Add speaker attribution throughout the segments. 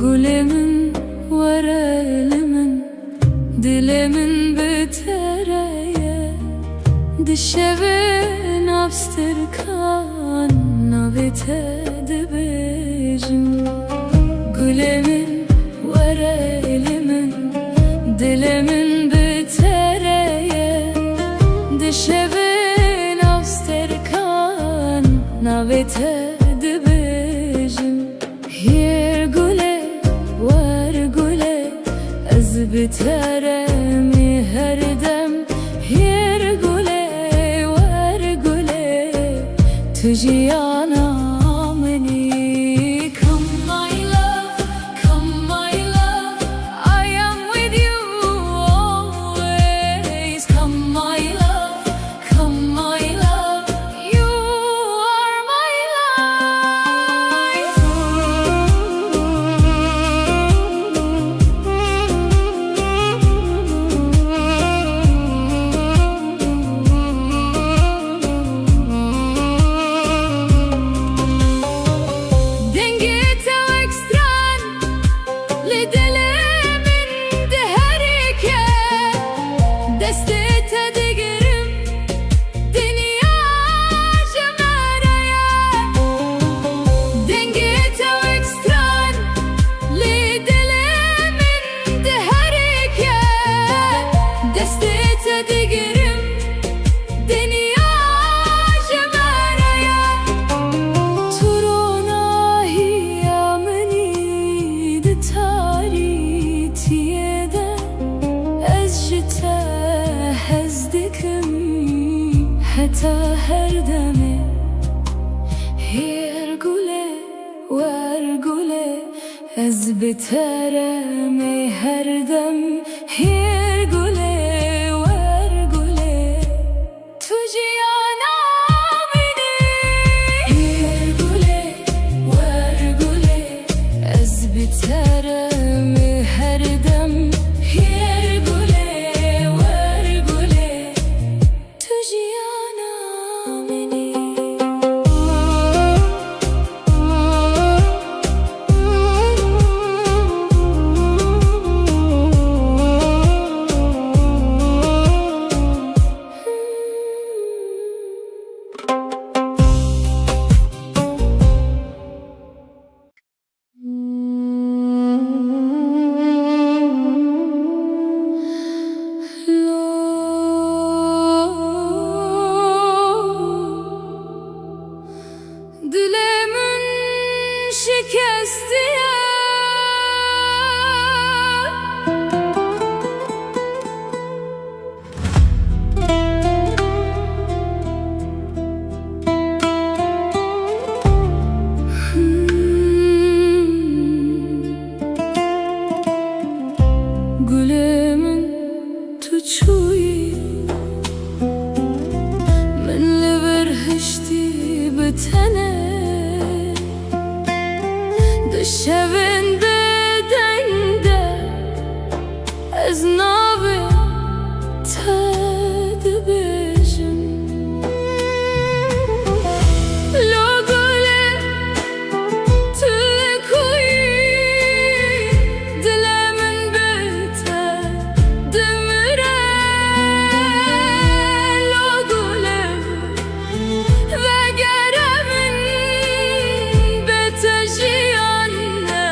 Speaker 1: Gülemin var elimin, dilimin bitereye, dişevin abstırkan navitedi bejim. Gülemin var elimin, dilimin bitereye, dişevin abstırkan navitedi bejim. Yer güle var güle ez biteremi her dem. Yer güle var güle tujiyana meni. Come my love, come my love, I am with you always. Come my love, come my love, you are my life. Dengete ve ekstran lidelemin deherike, destete digerim dünya cemereye. Dengete ve ekstran lidelemin deherike, destete digerim dünya cemereye. Turona hiyameni de taritiyede, ez jite hezdikim heta her deme. Yer güle var güle ez biteremi her dem. Yer güle var güle tujiyana meni. Yer güle var güle ez biteremi her dem. Yer güle var güle tujiyana meni. Dilemin şikesti ya, gülemin tuçuyi minli berhişti bitene. Dışevin bedende ez navi tedi bejim. Lo güle tüle kuyi dilemin bite demire. Lo güle ve geremin bete jiyanne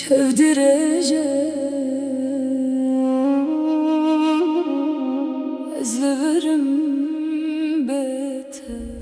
Speaker 1: şevdireceğim ezlerim beter.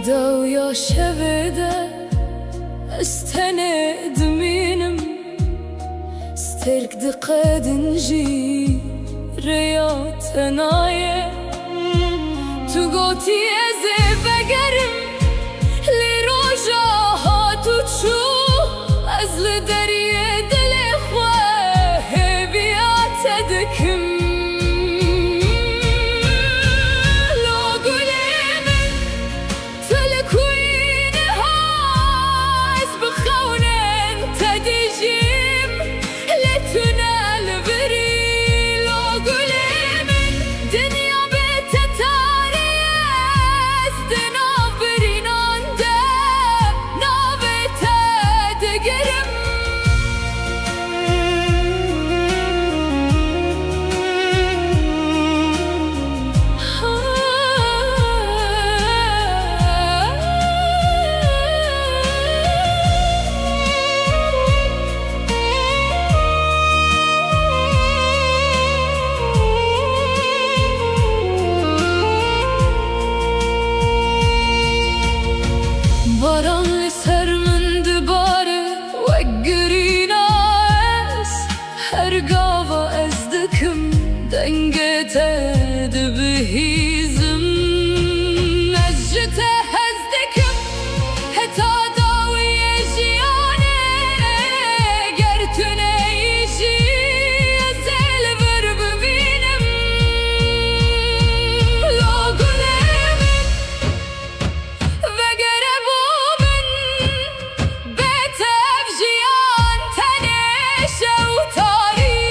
Speaker 1: دو يا شبده استند منم استرك دقاد نجي ريات نايه تقوتي ازي بقرم لروجا هاتو تشو ازل دريه دلخواه بيات دكم دنگته دبهیزم مجته هزدکم هتا داوی جیانه گرتونه ایشی ازل بر ببینم لاغلمن و گربومن بتف جیان تنش و تاری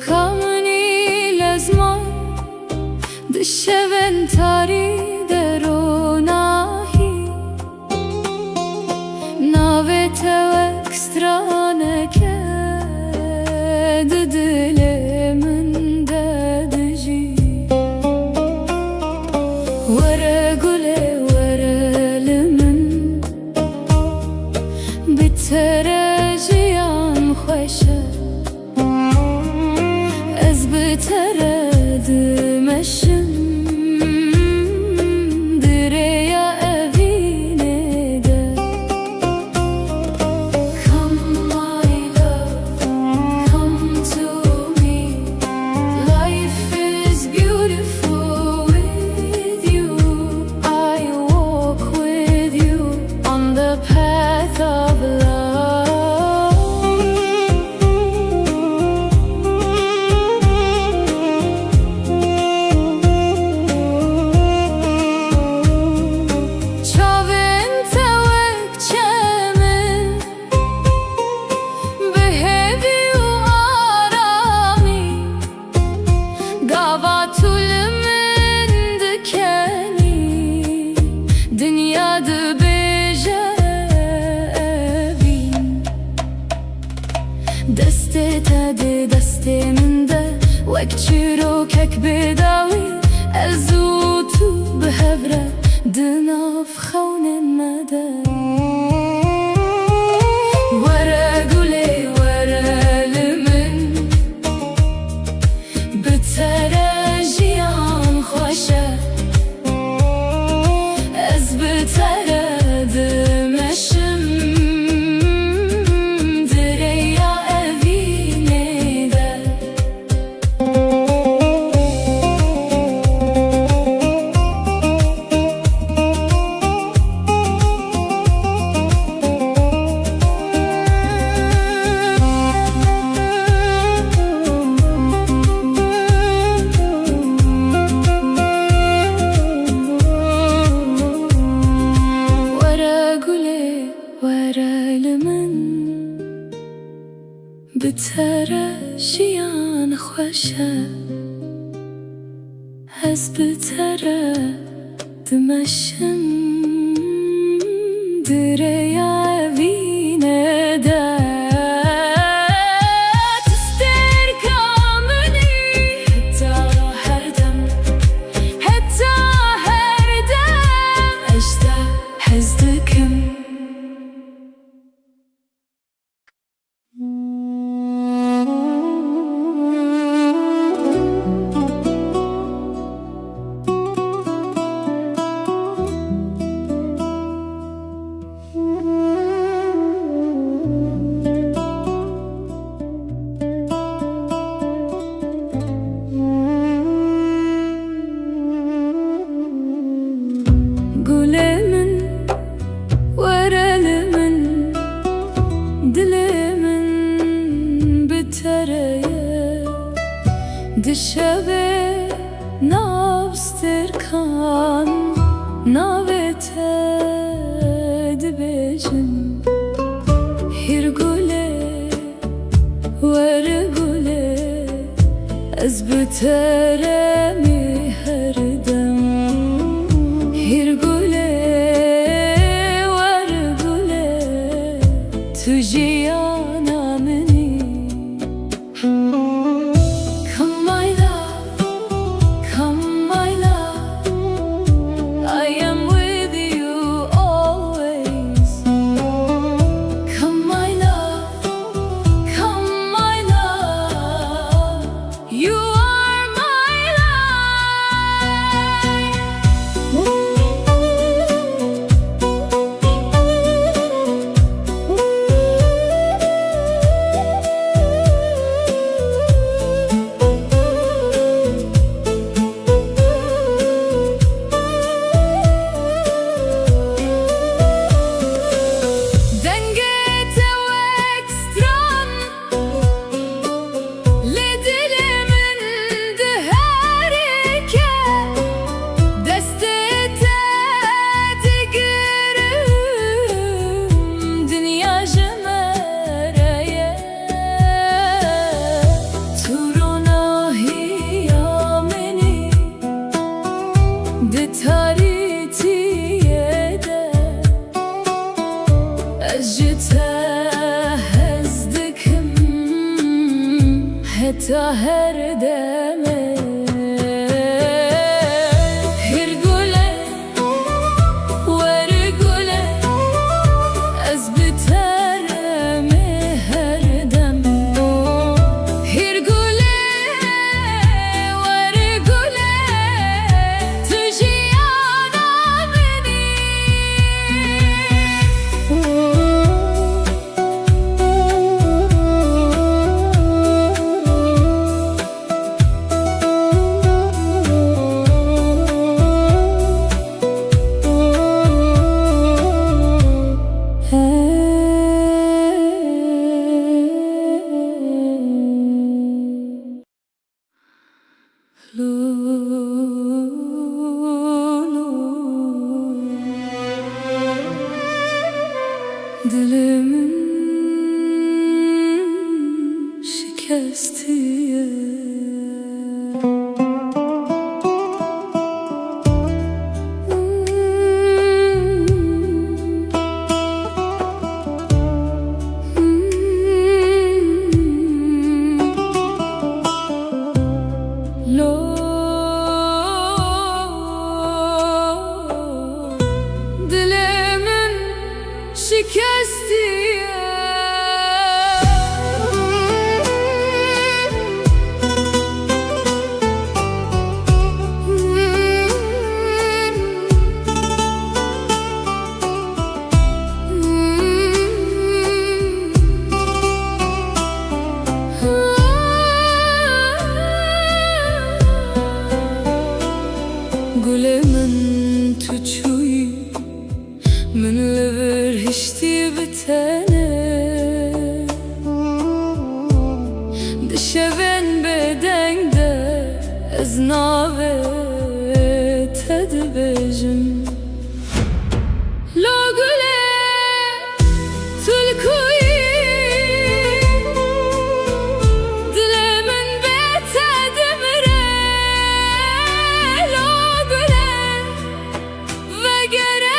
Speaker 1: Kamni lazma dışeventa tevek straneke dilimin dedici Vere gule verelimin bitere jiyan khoşe Ez bitere dimeşim Dünyada bejevin Deste tedi desteminde Vek çirokek bedavi Elzutu behevre Dınaf khawnen mede Vere gule vere limin Bitere jiyan khoşe Ez bitere dimeşim direya evine de Bitere jiyan khoşe Ez bitere dimeşim direya evine de Tister kamini Heta her dem Ejda hezdikim Gülemin, verelimin, dilimin bitereye Dişeve navstirkan, navete dibejim Hir gule, vere gule, ez bitere mi her dem Hir gule, vere gule, tu jiyana mini Come my love, come my love I am with you always Come my love, come my love You are my life أجته هزدكم حتى هردمه Dilimin şikestiye şikestiye Gülemin tuçuyu من لبرهشتي بتانه دشبن بدنگ ده از ناوه تدبجم لو گله تلکوی دل من بتدمره لو گله وگره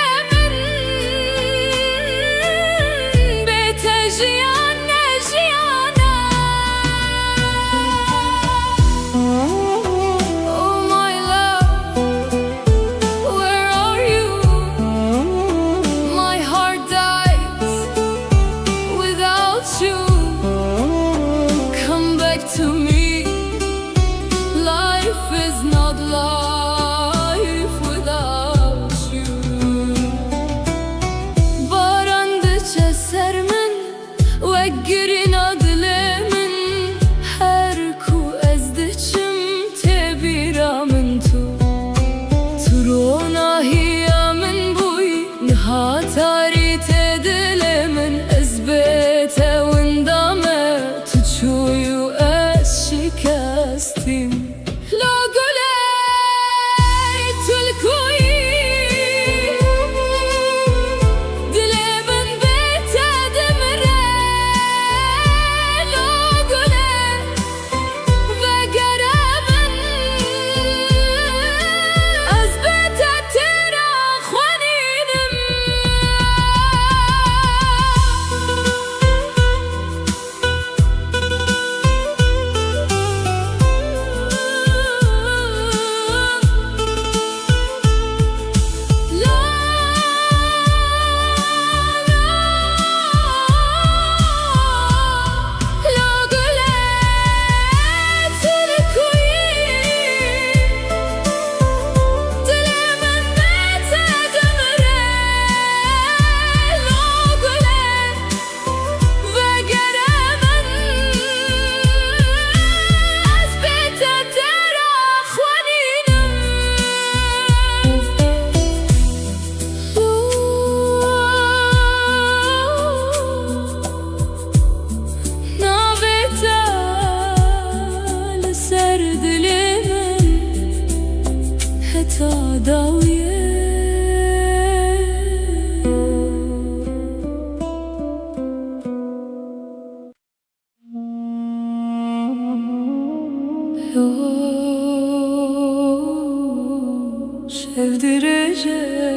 Speaker 1: To me, life is not life without you. Barandıça sermin ve girin adlemin her ku ezdiçim tebiramın tu turona hiyamin buy nihatari tedilemin ezbete windame tuçuyu شکستیم لا گله تلکوی دل من بتدمره لا گله وگره من از بتتر خوانینم داویه sevdireceğim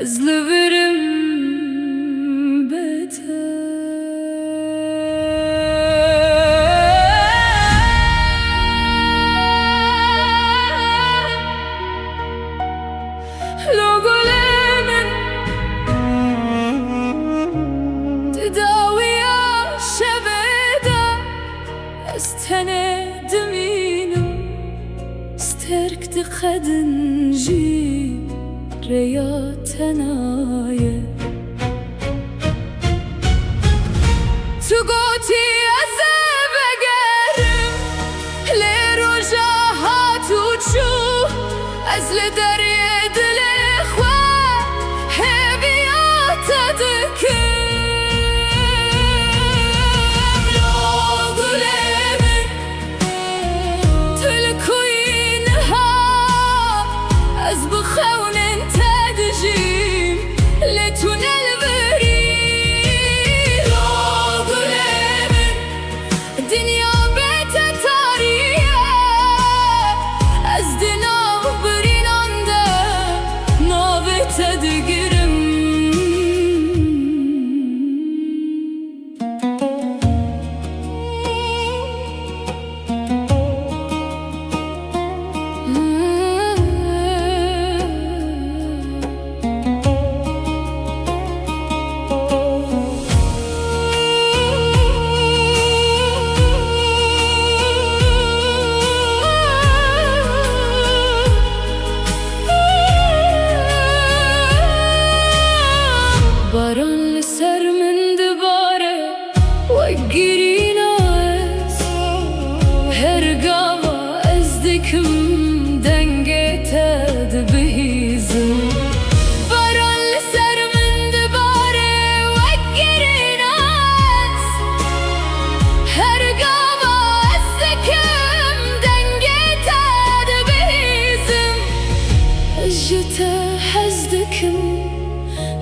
Speaker 1: أزلبرم بيته لو قلمن تداوي شبيدة استند مينم استرك تقدن جي رياتنايا تقوتي أزب أقرم لرجاهات وتشو أزل دريد الإخوة هبيات دكم لو قلمن تلكوينها أزبخون تدجيم لتون البريد لو قلمن الدنيا بيت تاريخ أزدنا برين عنده نابت تدقرم باران لسر من دباره وقرين عز هرقاوة ازدكم دنگت دبهيزم باران لسر من دباره وقرين عز هرقاوة ازدكم دنگت دبهيزم اجتا حزدكم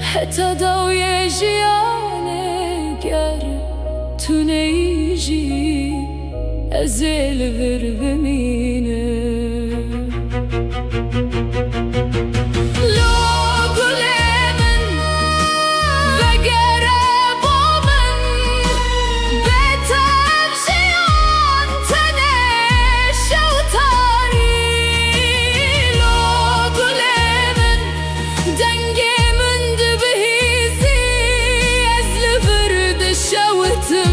Speaker 1: حتى ضوي جيانك يارب تنيجي أزيل غرب مينه لو قلمن بقرب ومن بيتر جيان تنش وطاري لو قلمن دنقي شوتم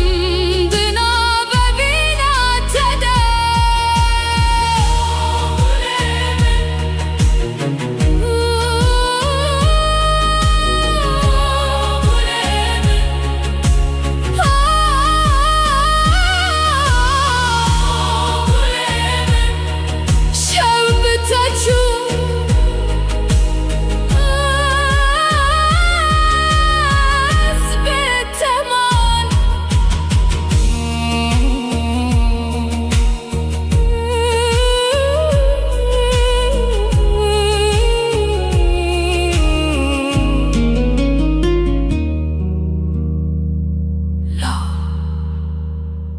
Speaker 1: دنابة بينا تدا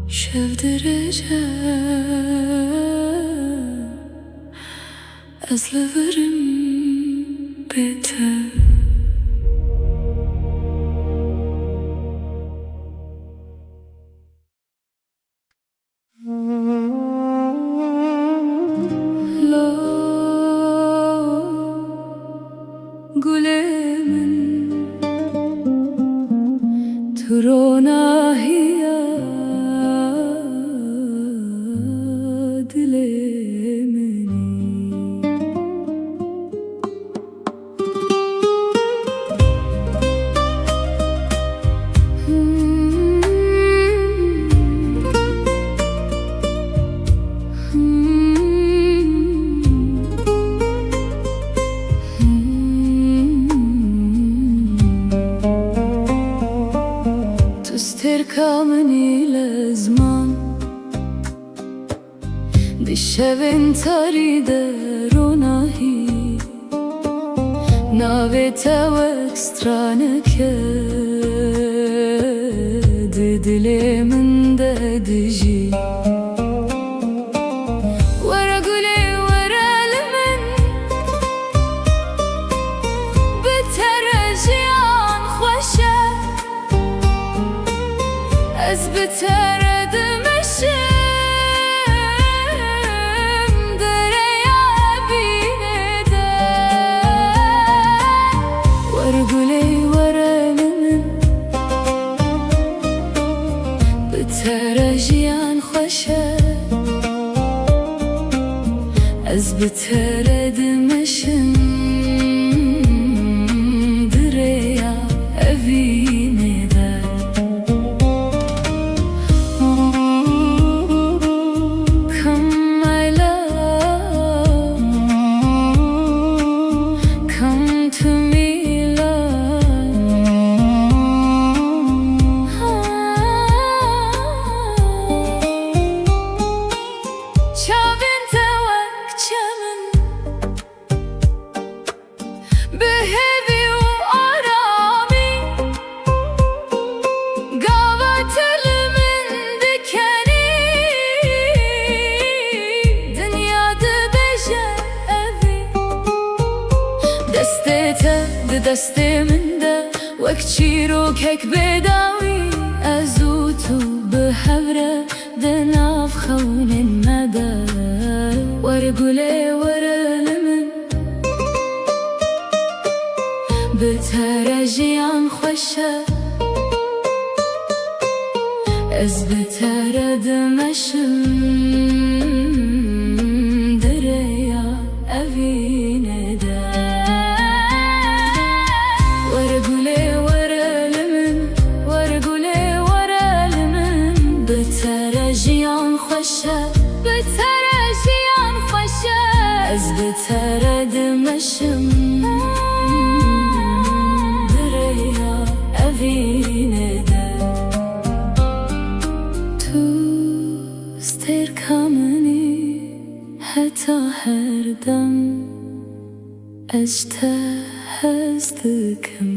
Speaker 1: شوف درجة أزلفرم بيته لو قلمن ترونا هي تركمني لزمان بشوين تاريد روناهي ناويتا واكسترانك دلي من دجي ورا قولي ورا لمن بتر Ez biteredim eşim dereye binede. Var güley var elimin bitere jiyan xoşe. Ez biteredim eşim dereye binede. دستمنده وک چیروکک بداوی ازوتو بحوره دناف خون مده. ورگوله ورلمن بترجیان خوشه. از بتردمشم دریا اوینه ده. بترجیان خوشه بترجیان خوشه. از بتردمشم دریا اوینه ده. تو استرکامنی حتی هر دم اشته هستکم.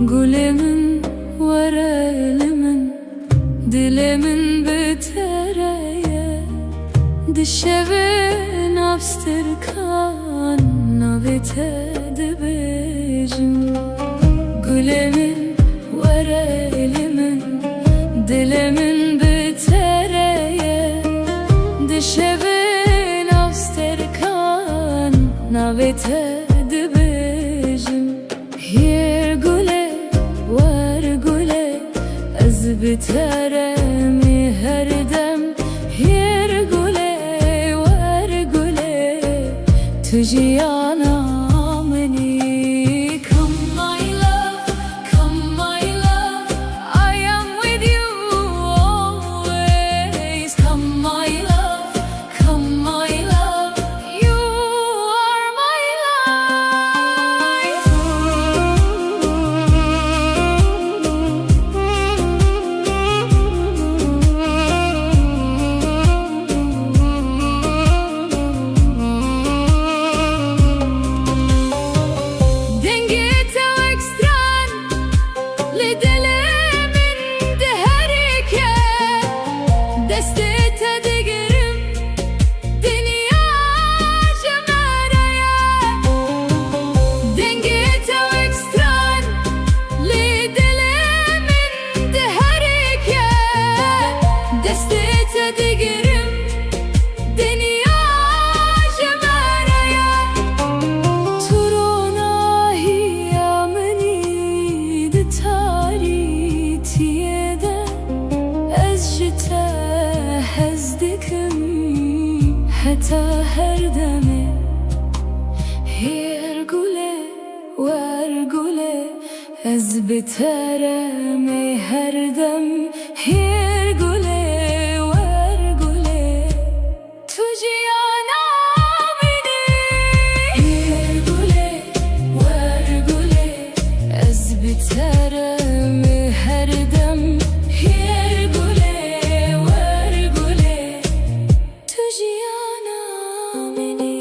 Speaker 1: Gülümün var elimin dilimin bitereye. Dişevin abstırkan navitedi bejim. Gülümün var elimin dilimin bitereye. Dişevin abstırkan navitedi bejim. Yer güle var güle ez biteremi her dem. Yer güle var güle tujiyana meni. Come my love, come my love, I am with you always. Come my love, come my love, you are my life. حتى هردمي هيرقولي وارقولي از بترمي هردم هيرقولي وارقولي تجيانا مني هيرقولي وارقولي از بترمي هردم هيرقولي وارقولي تجيانا مني.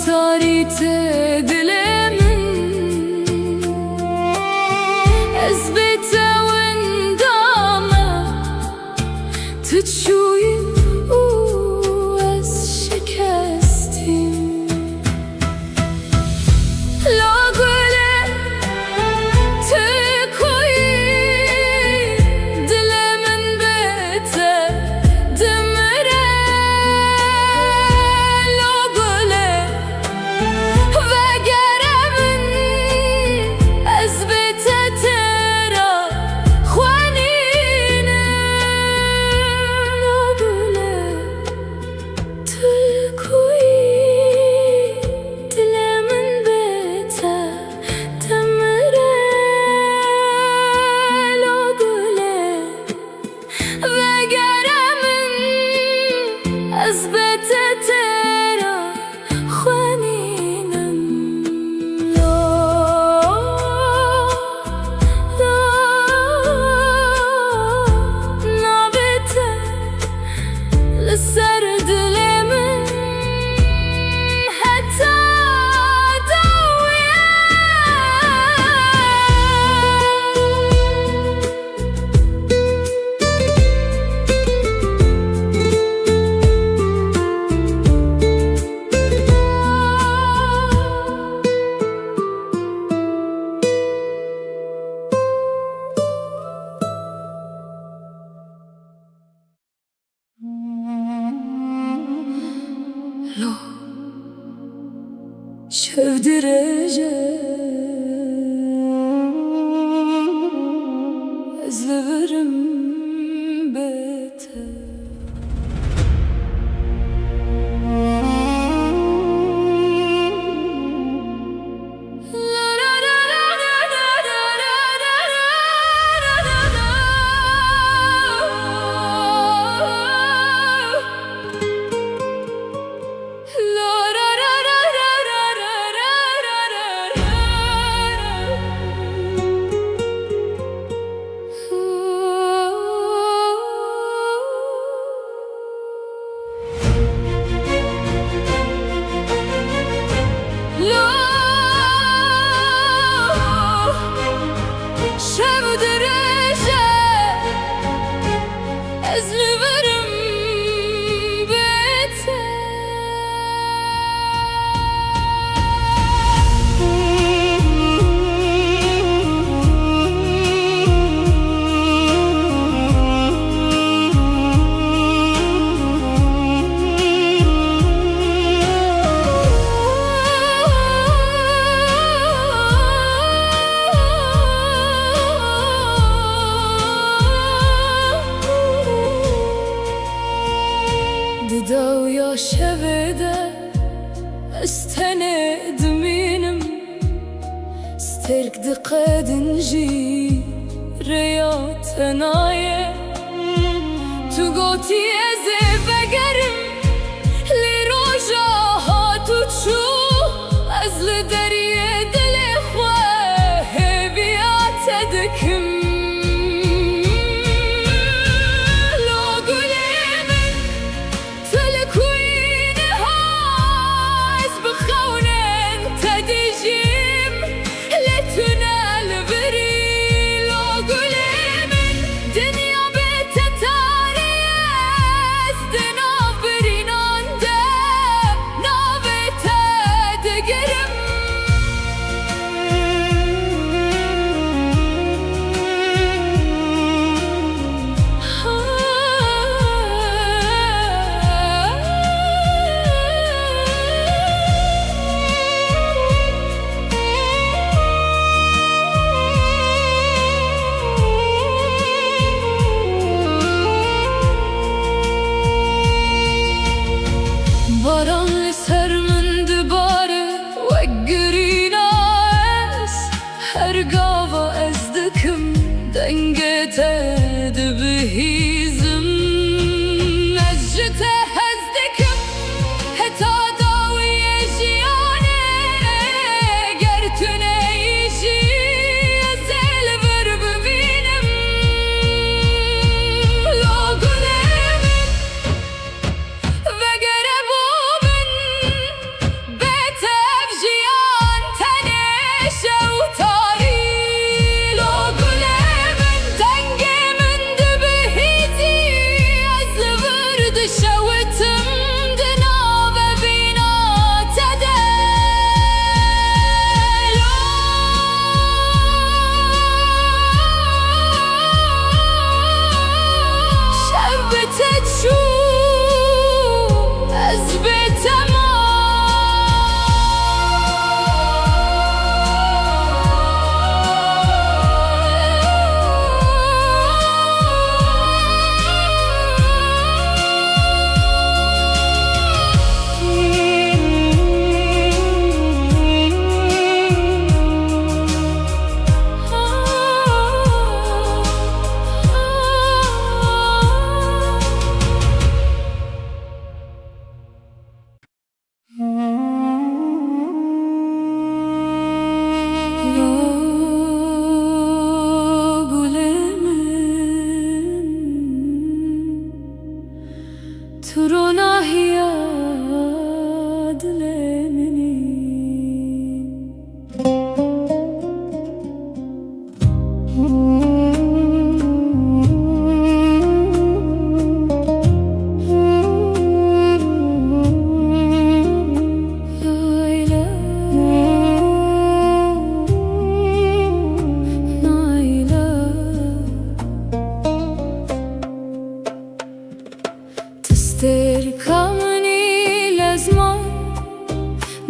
Speaker 1: تاريت دلمن أثبت وندامة تتشوي وأز شكستي لا قولي تكوي دلمن بيته دمره لا قولي وقربن أثبت ترى خوانينا لا قولي تكوي دلمن بيته دمره لا قولي وقربن أثبت ترى خوانينا لا نابته لسر دلمن حتى دوية لو شاف درجة أزلفرم بيته شاف درجة أزلفرم بيته ددا ويا شبده استند منم سترك دقاد نجي رياض نايه تو قوتي ازي بقرم لروجا هاتو تشو ازل دريه دل خواه بيات دكم قرم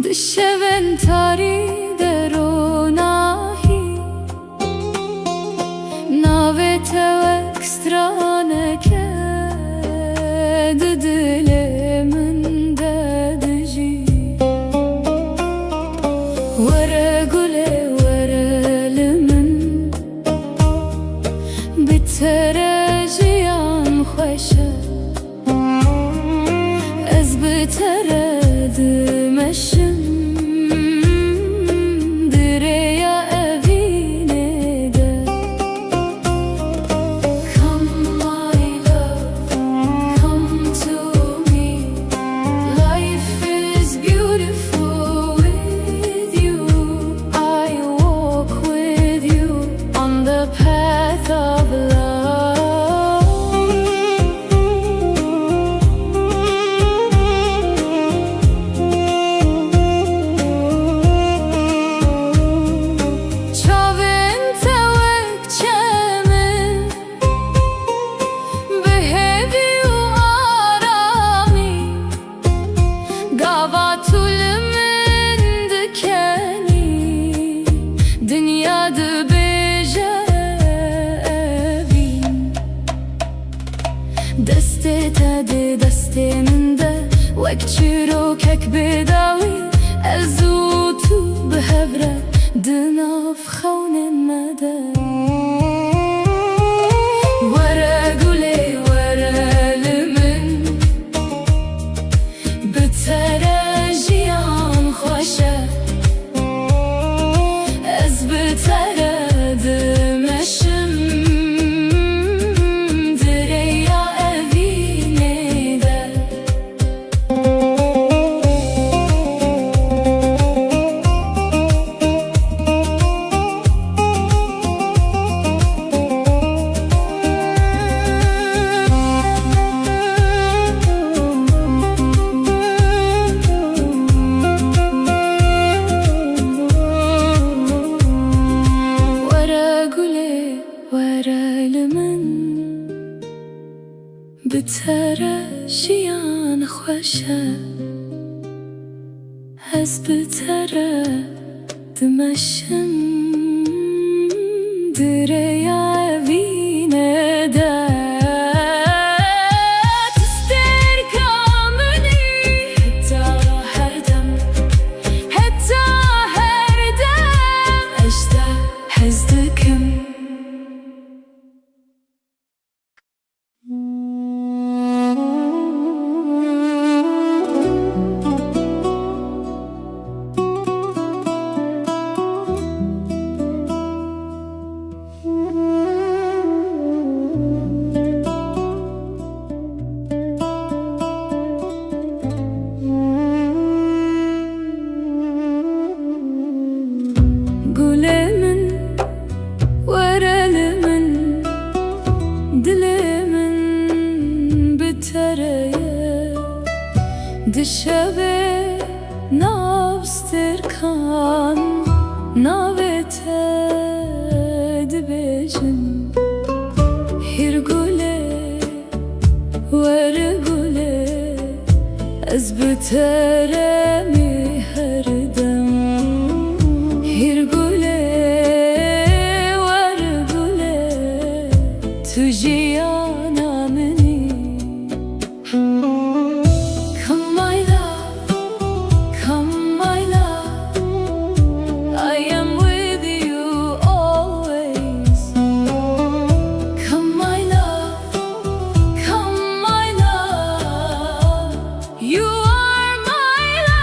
Speaker 1: Dışeventari deronahi Navete ekstraneke Dilimin dedici Vere gule verelimin Bitereciyan xoşe Ez biteredim eşim Direya evine de Come my love, come to me Life is beautiful with you I walk with you on the path of love Dünyada bejevin Deste tedi desteminde Vek çirokek bedawi Ezutu behevre Dınaf xawnen mede Vere gule verelimin Bitere jiyan xoşe Ez biteredim eşim Direya evine de Verelimin Bitere jiyan xoşe Ez biteredim eşim Direya evine de Tister kamuni Heta her dem Heta her dem Ejda hezdikim Gülemin, verelimin, dilimin bitereye Dişeve navstirkan, navete dibejin Hir gule, ver gule, ez biteremi her dem Hir gule, ver gule, tu jiyana meni Come my love, come my love I am with you always Come my love, come my love You are my love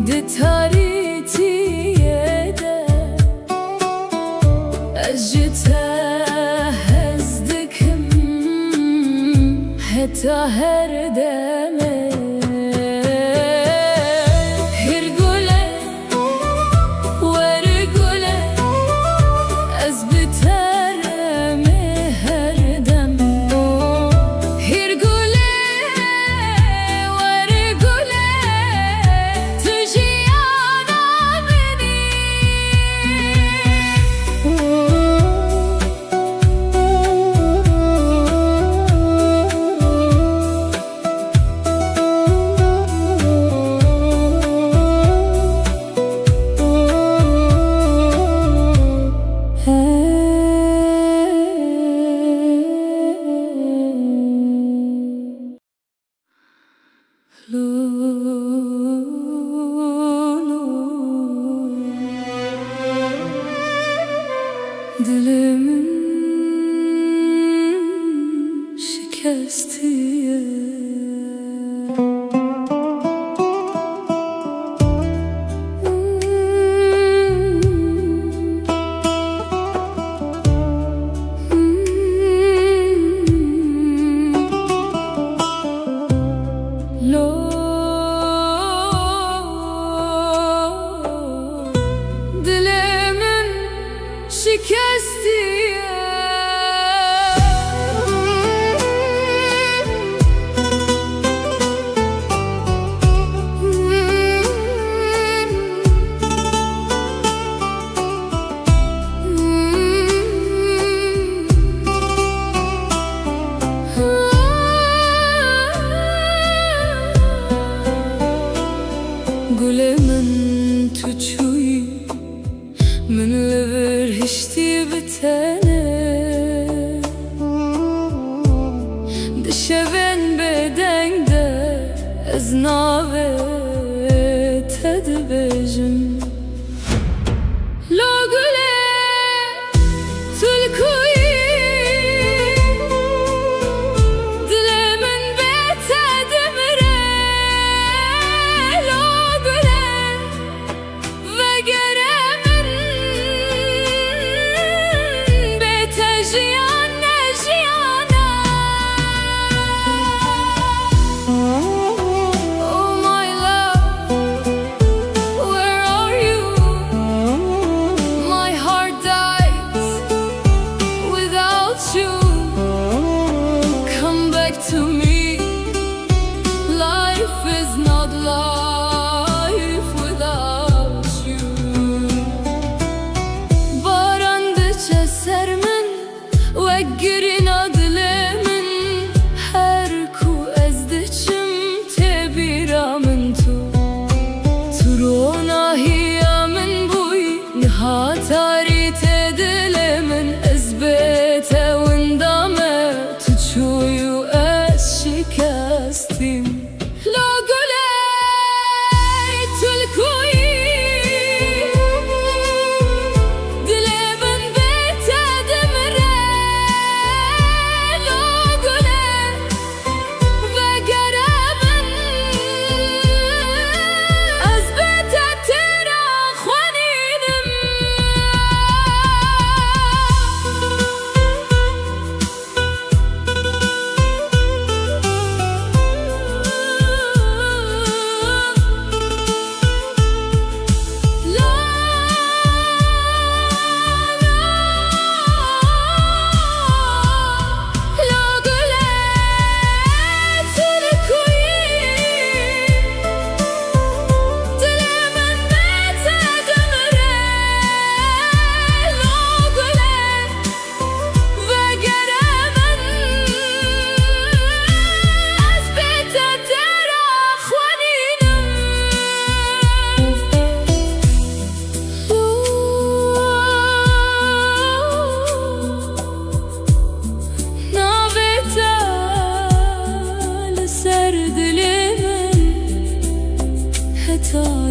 Speaker 1: di taritiye أجتها هزدكم حتى هردمه هرقله ورقله أزبترمي هردم هرقله ورقله تجي أنا مني Dilimin şikestiye Dilimin şikestiye Gulemin tuçuy من لبر هشتي بتانه دشبن بدنگ ده از ناوه تدبجم لو گله تلکوی دل من بتدمره لو گله وگره To me, life is not life without you. Barandıça sermin ve girin adlemin her ku ezdiçim tebiramın tu turona hiyamin buy nihatari tedilemin ezbete windame tuçuyu شکستیم لو گله تلکویی دل من بتدمره لو گله وگره من از بتتر خوانیدم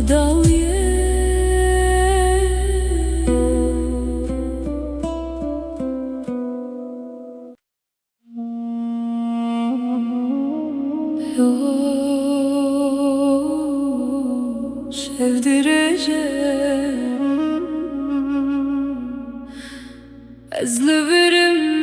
Speaker 1: داویه şevdireceğim ezleverim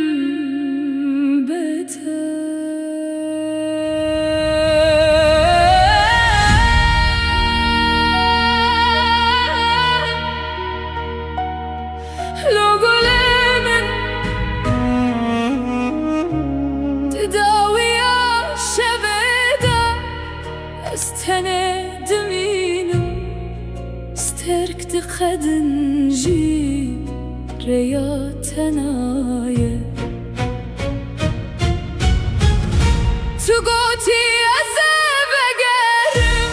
Speaker 1: استند مینم استرك دخدن جي رياتنايا تو قوتي أزبقرم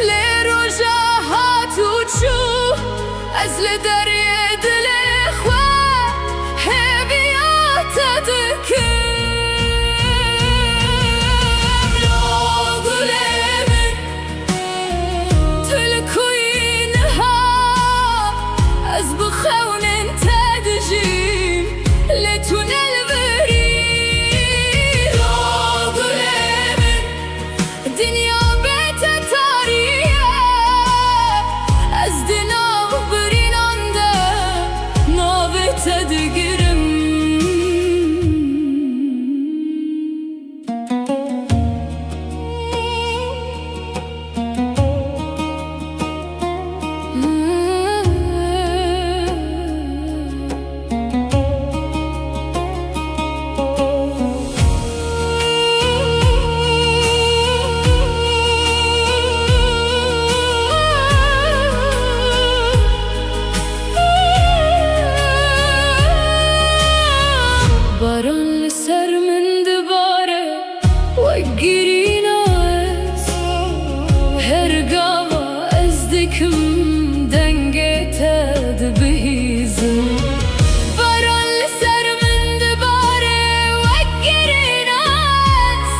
Speaker 1: لرجاها تشوف أزل دري دلخوا هبيات دكم Baran ser min dibare وقرين عز هرقاوا ازدكم دنگت دبهيزم Baran ser min dibare وقرين عز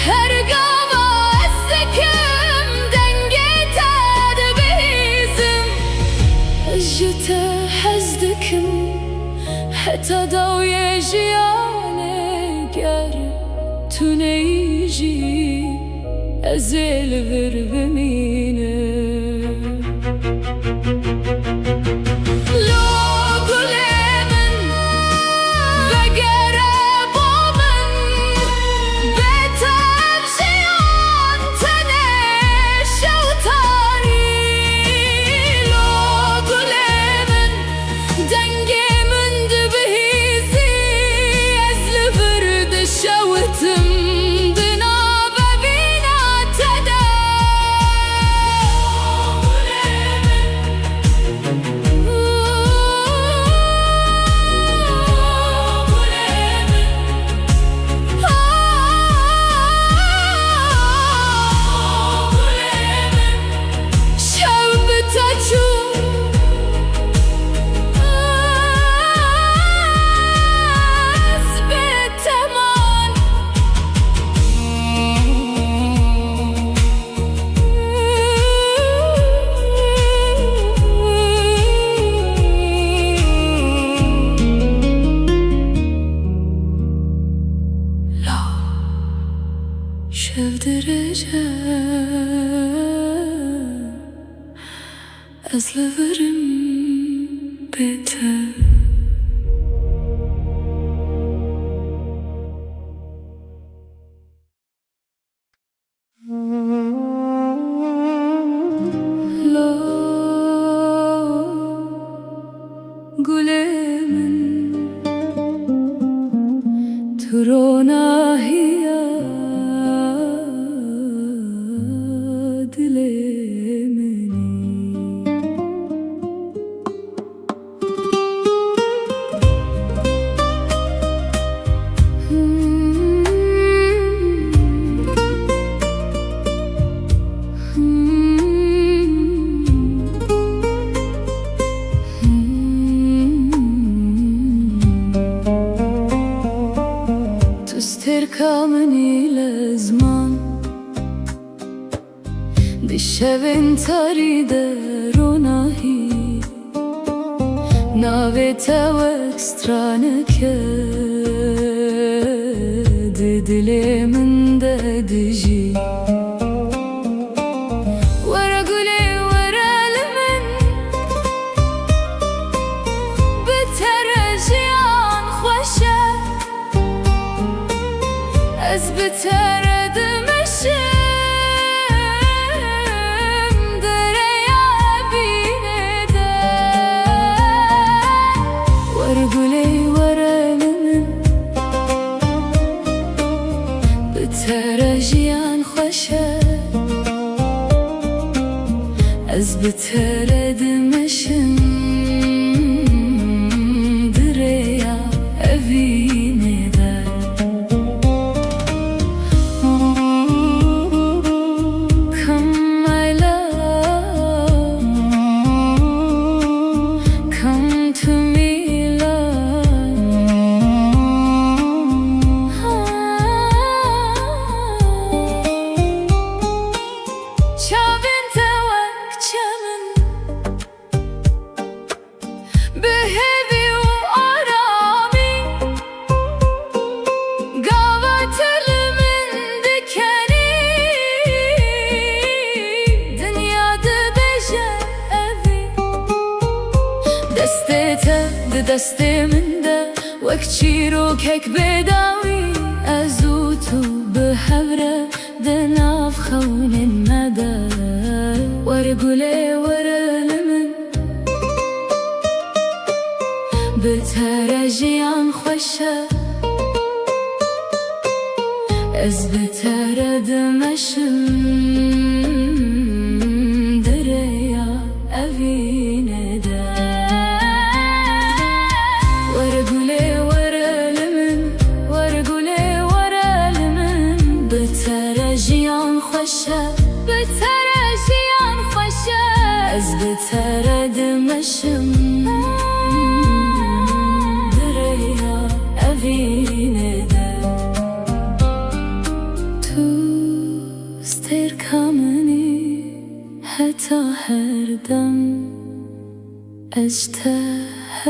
Speaker 1: هرقاوا ازدكم دنگت دبهيزم جتا حزدكم حتى دو يجيانك تنيجي أزل غرب مينه şevdireceğim ezleverim beter Gülemin turona hiya dilemini تستركمني لزمان دشوين تريد روناهي ناويتا واكسترانك ددلي من ددجي بتردم derya binede Varguley varanimin بترجيان خوشه از بتردمشم دریا evine دستمنده وكتشيرو كيك بداوي أزوتو بحبره دناف خون المدى ورقولي ورلمن بترجيان خوشه از بترد مشم دريا أفينه بترجيان خوشه از بترد مشم دریا evine de تو استركمني حتى her dem اجتهزتكم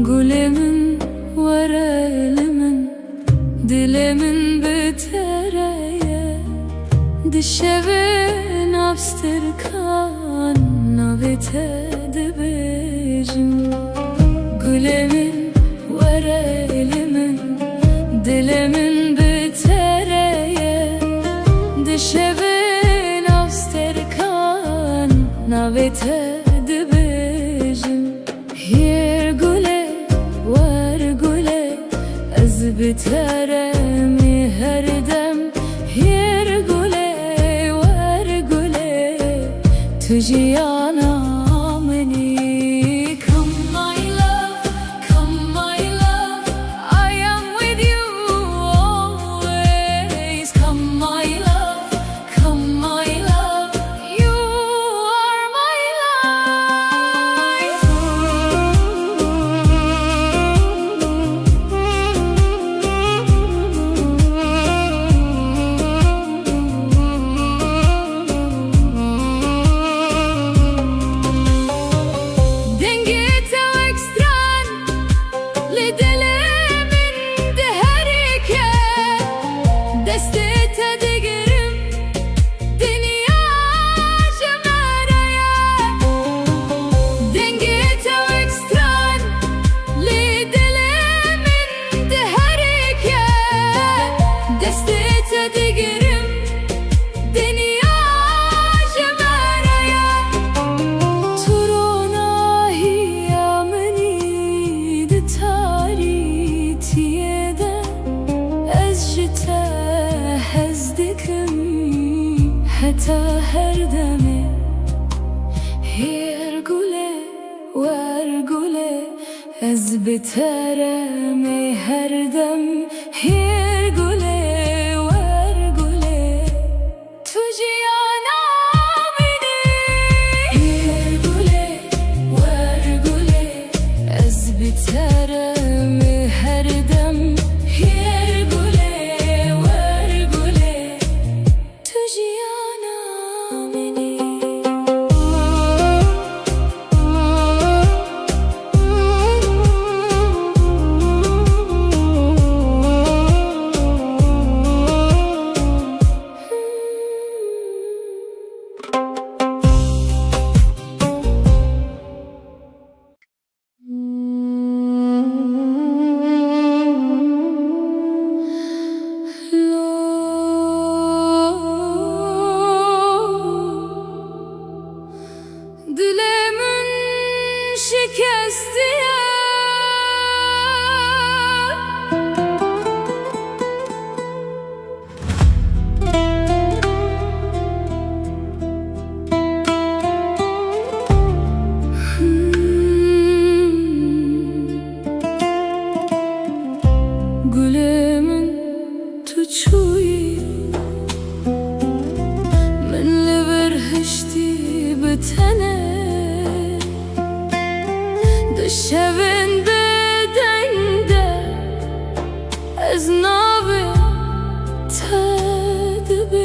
Speaker 1: Gülümün vara elimin dilimin bitereye dişevin abstırkan navete dibecim Gülümün vara elimin dilimin bitereye dişevin abstırkan navete dibecim Yer güle بترمي هردم yer güle var güle tujiyana meni Come my love, come my love I am with you always Come my love, come my love You are my life حتى هردمي هيرقولي وارقولي از بترمي هردم هيرقولي وارقولي تجيانا مني هيرقولي وارقولي از بترمي هردم هيرقولي وارقولي تجيانا مني gülümün tuçuyi من li berhişti bitene dışevin bedende ez nabe tedbijim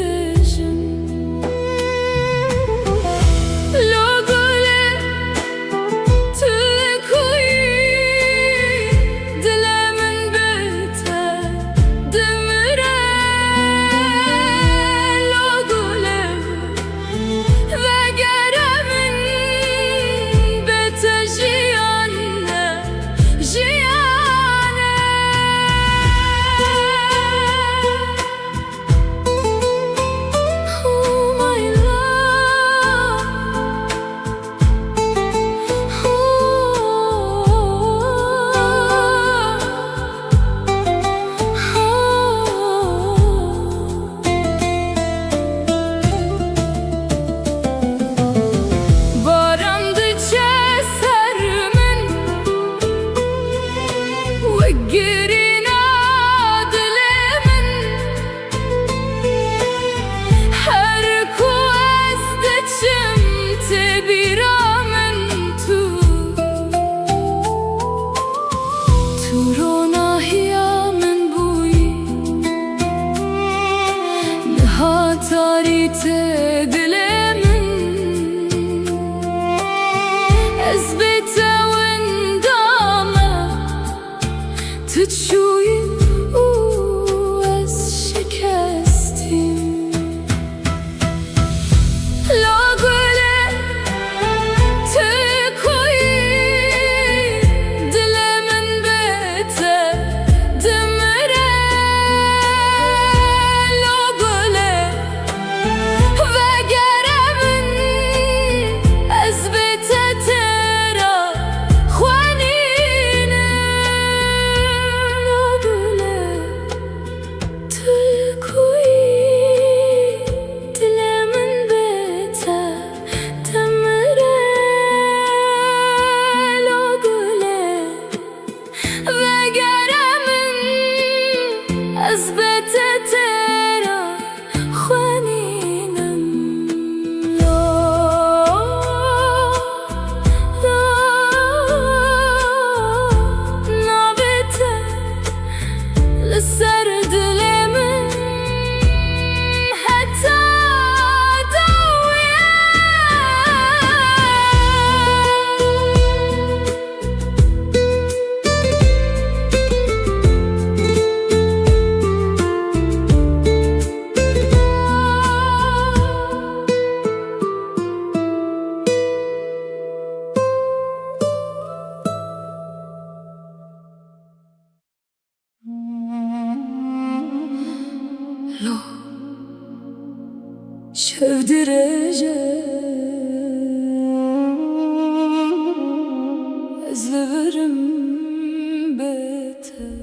Speaker 1: Tarite dilemin ezbete wendama tçuyi ez şikestim la gule tkoyi dilemin bete demire Lo şevdireceğim ezleverim bete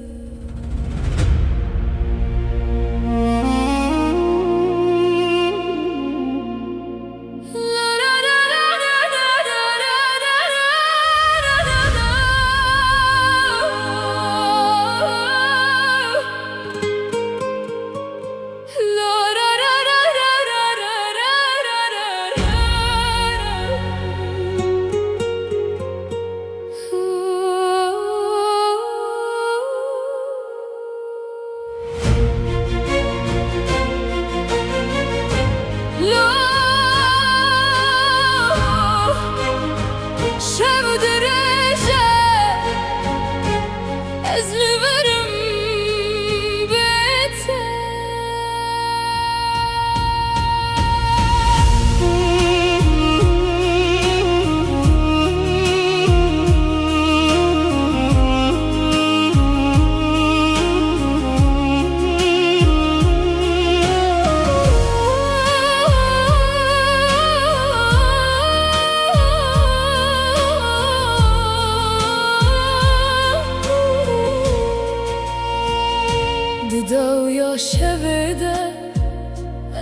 Speaker 1: شوده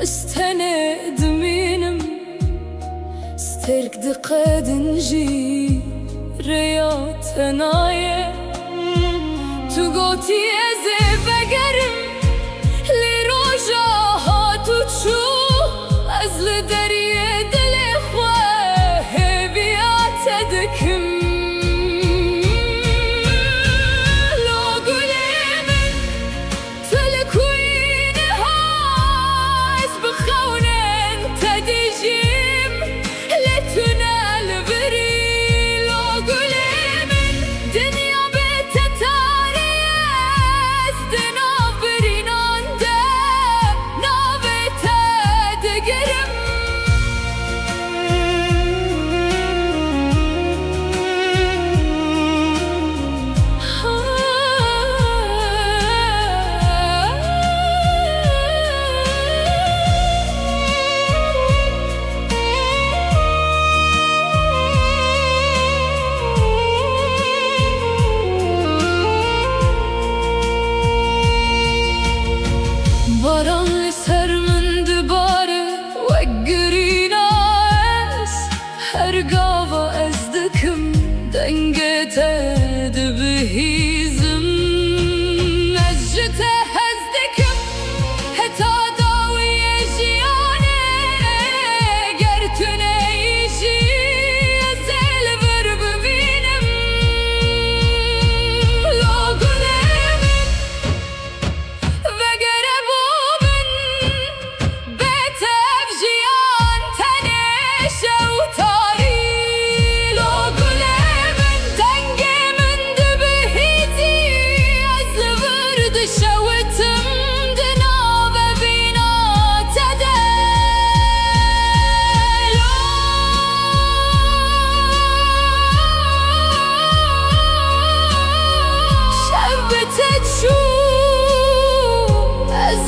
Speaker 1: استنى دمينم سترك دقاد نجي رياض نايه تو گوتی از بگرم لی روژا ها تو چو از لدریه دل خواه بیات دکم لو گلی من تلکوین هاز بخونن تدیجیم لتونه البری لو گلی من دنیا بتتاری است نابرینانده نابتدگرم باران سر من دباره و گرینا است هرگاه از دکم دنگت دبهیزم از جته از دکم حتی داوی جیانه گرتونه ایشی از البر ببینم لو گلم وگره بومن بتف جیان تنش و تاری لو گلم دنگ من دبهیزی از ورد شوتم دنا ببینا تده شب تشو از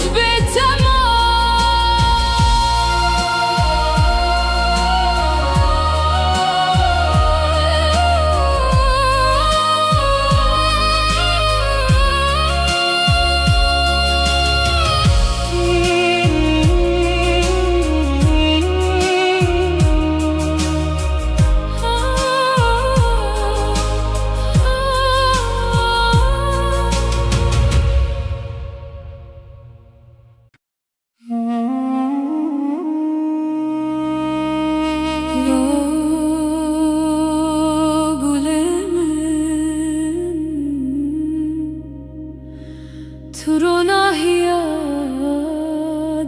Speaker 1: تو رو ناهیاد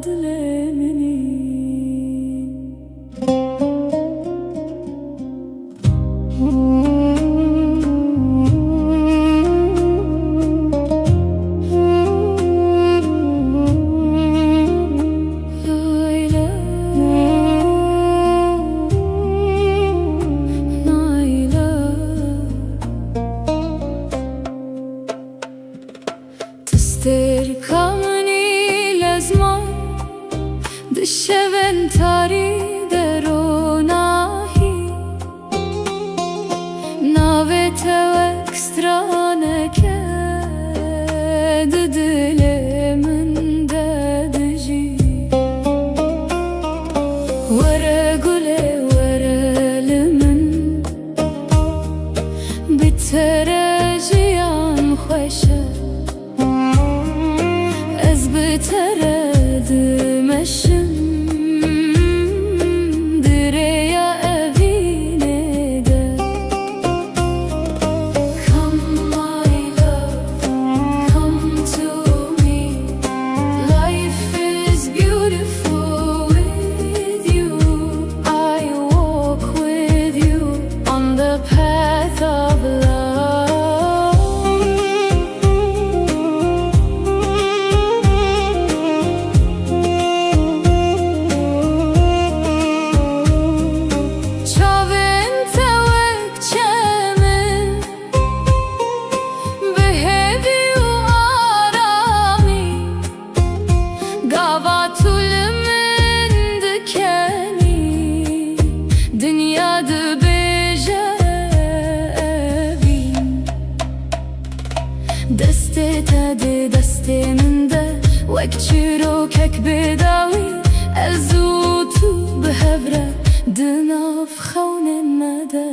Speaker 1: لمنی تستركمني لازمان دشبن تاري دروناهي ناوت وكسترانك ددل من ددجي ورا قولي ورا لمن بتراجيان خوشه ترد مشم دريا أبيني ده Come my love, come to me. Life is beautiful with you. I walk with you on the path of love. دسته تده دسته منده وک چیروکک بداوی ازو تو بهوره دناف خونه مده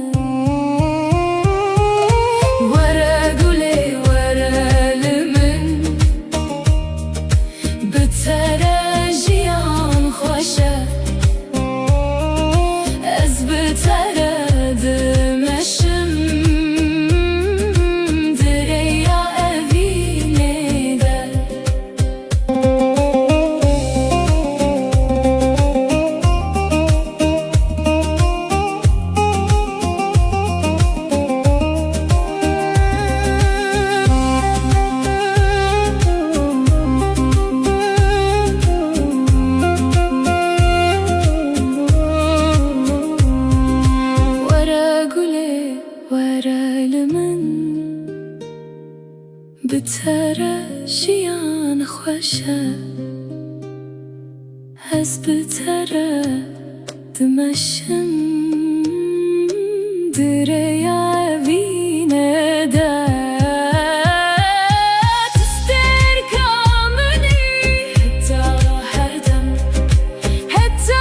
Speaker 1: وره گله وره خوشه از بتره دمشم دریا وینه ده تستر کامنی حتی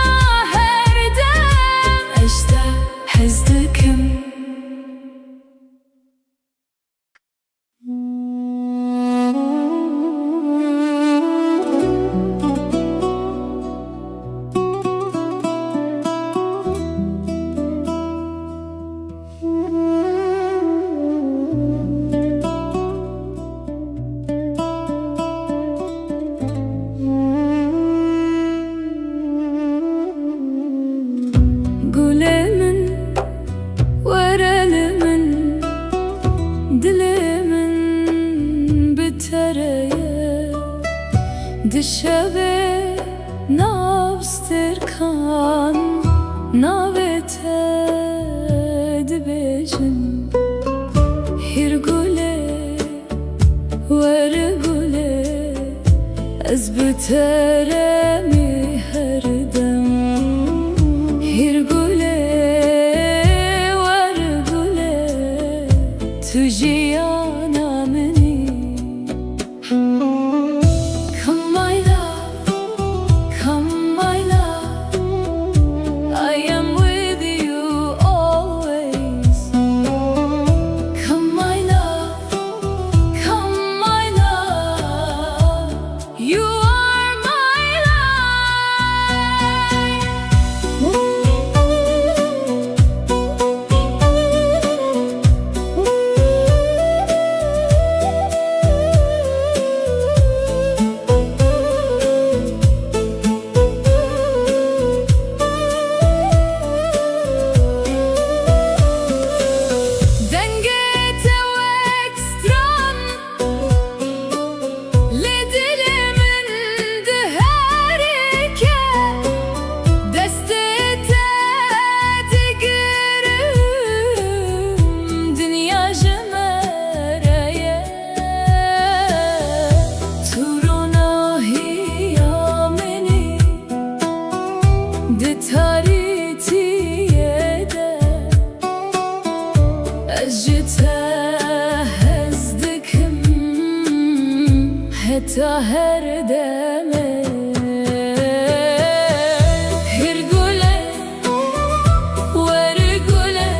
Speaker 1: هر دم اشته حزدکم دشبه نابستر کان ناوته دبیجن هر گله ور گله از بتره می هر دم هر گله ور گله تو جیانا منی حتى هر دمه هر گله ور گله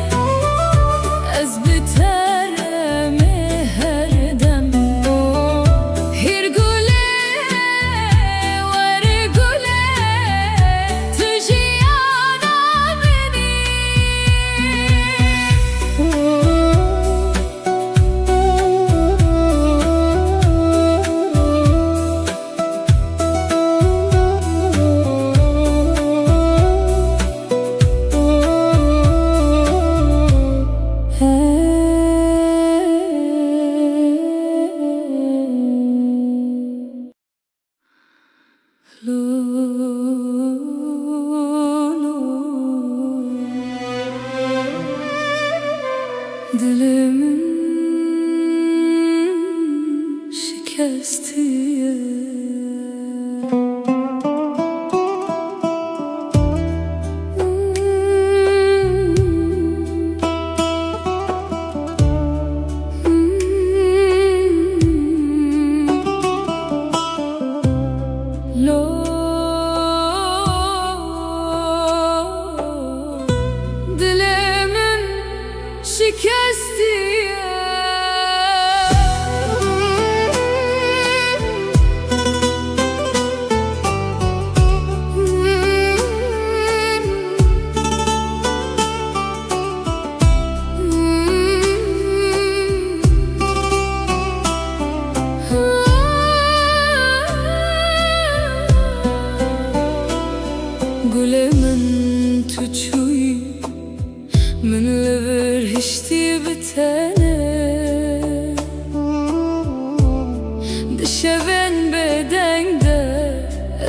Speaker 1: از بترم هر دم هر گله ور گله تو جیانا منی Dilimin şikestiye Dilimin şikestiye Gülemin tuçuy من لبر هشتي بتانه دشبن بدن ده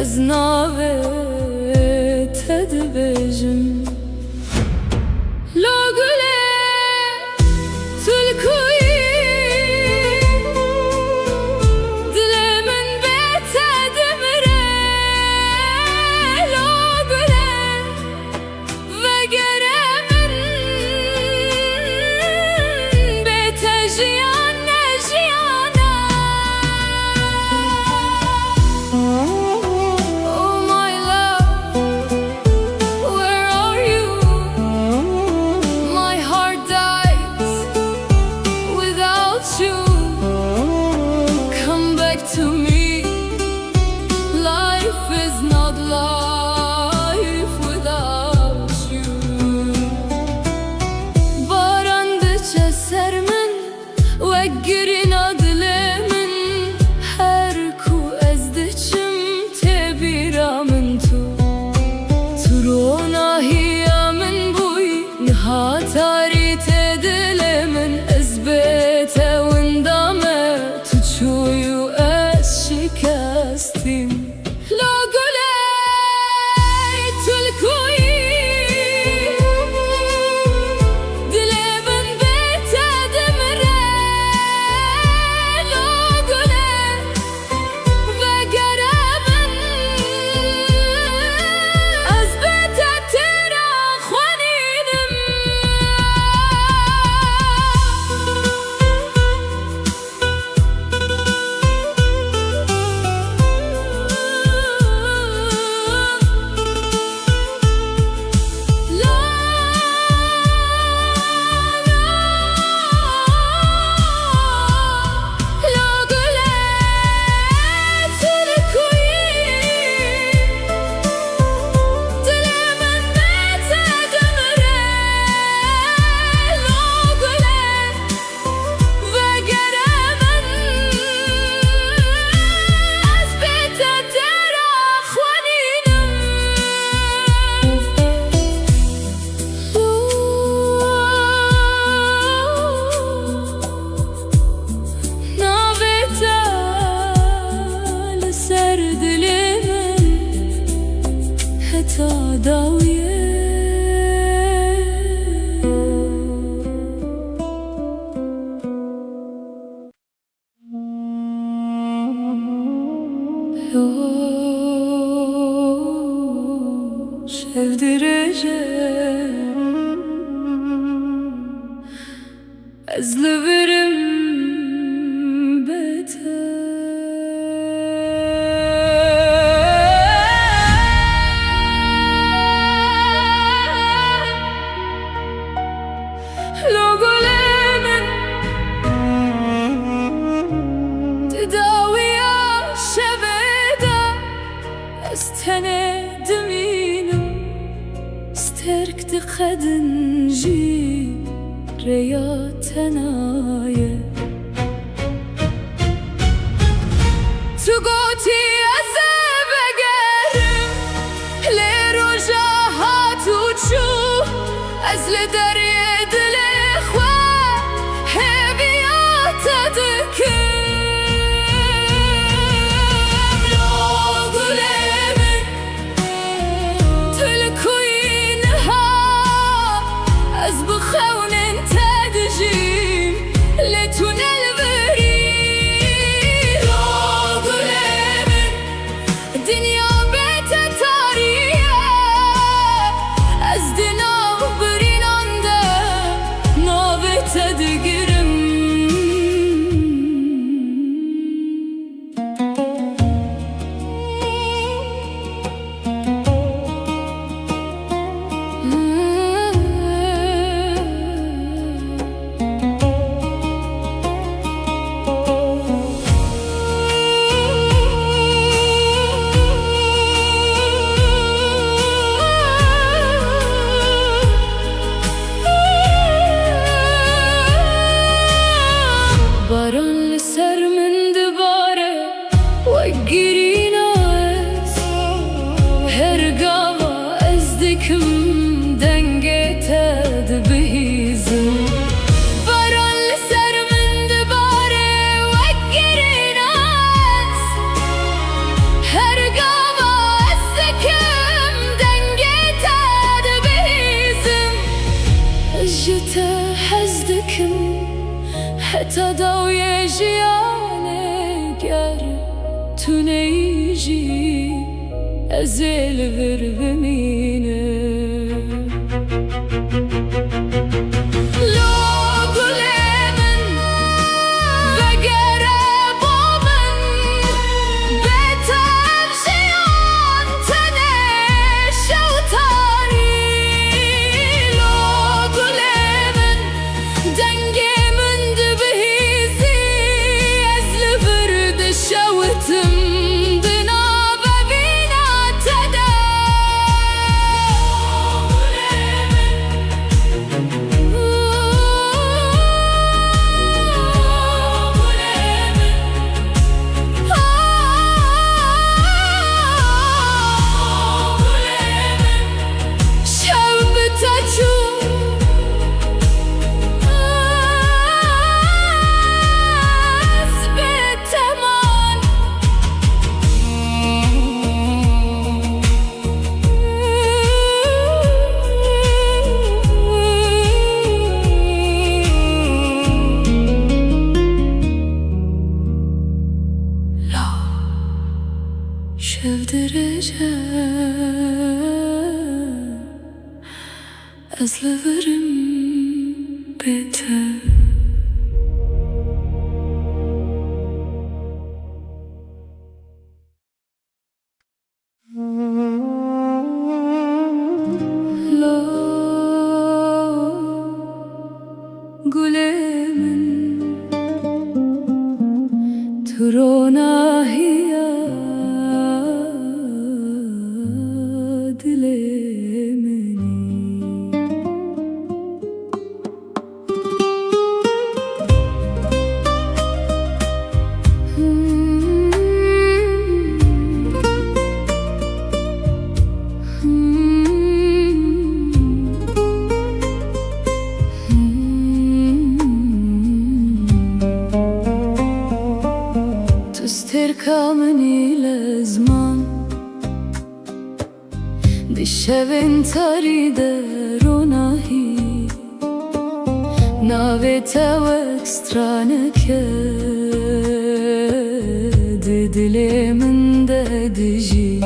Speaker 1: از ناوه تدبجم لو گله تلکوی دل من بتانه to me. Life is not life without you. Baran diçeser min veggirin adlemin her ku ez diçim tebira min tu turona hiya min buy nihatari tedlemin ezbete windame tuçuyu es şikastim. Sevdireceğim ezleverim beter. Logolemin tedaviya şeveda estene deminim sterk de khadinji reya tenaye tu goti azebegerim le roja hatu chu az le derye dile khwa heviyat adkim. حتى ضوي جياني گر تو نیجی ازل ور بمینه show لا شاف درجة أزلفرم بيتر ترونا هي دلي مني تركمني لزمان دشون تريد روناهي ناويتا وكسترانك دلي من دجي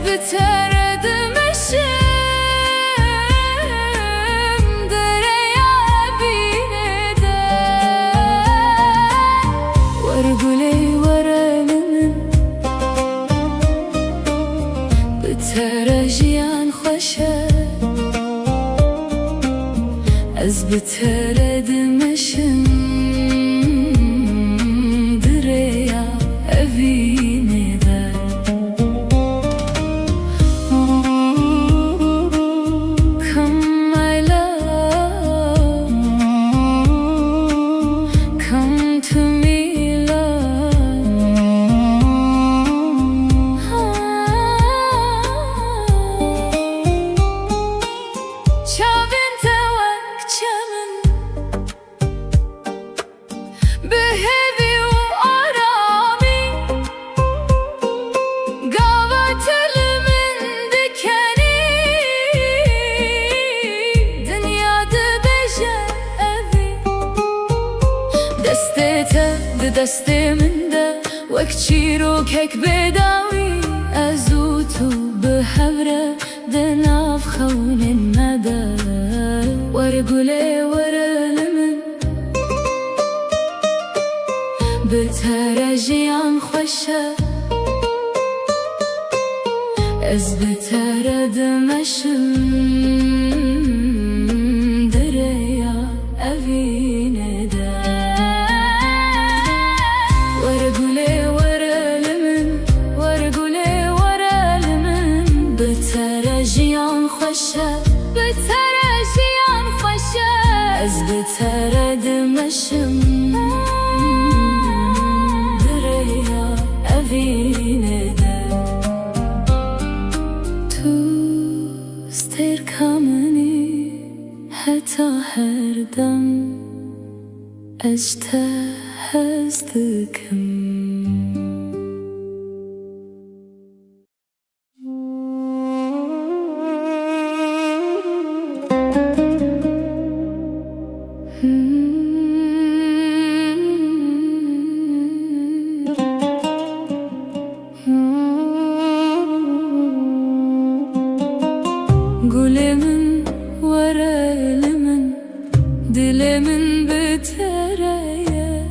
Speaker 1: بترد مشم دريا بيندا ورقولي ورالمن بترجيان خوشة از بترد مشم دريا بيندا دستي من ده وكتشيرو كيك بداوي أزوتو بحبرة دناف خون المدى ورقولي ورالمن بترجيان خوشة از بترد مشم دريا أفين ده بترجيان خوشة از بترد مشم دريا أفين ده تو استركمني حتى هردم أجتهزتكم قولي من ورا لمن دلي من بترايا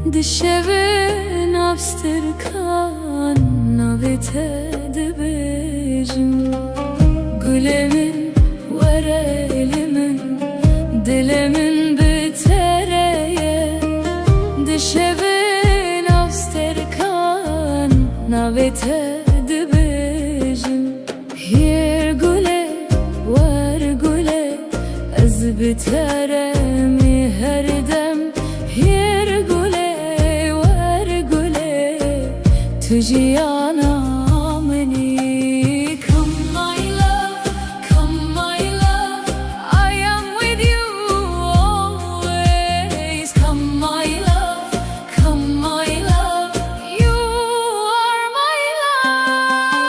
Speaker 1: دشبن أبستركان نبيتا دبيجم قولي من ورا لمن دلي من بترايا دشبن أبستركان نبيتا دبيجم بترمي هردم يرقلي ورقلي تجي أنا مني Come my love, come my love I am with you always Come my love, come my love You are my love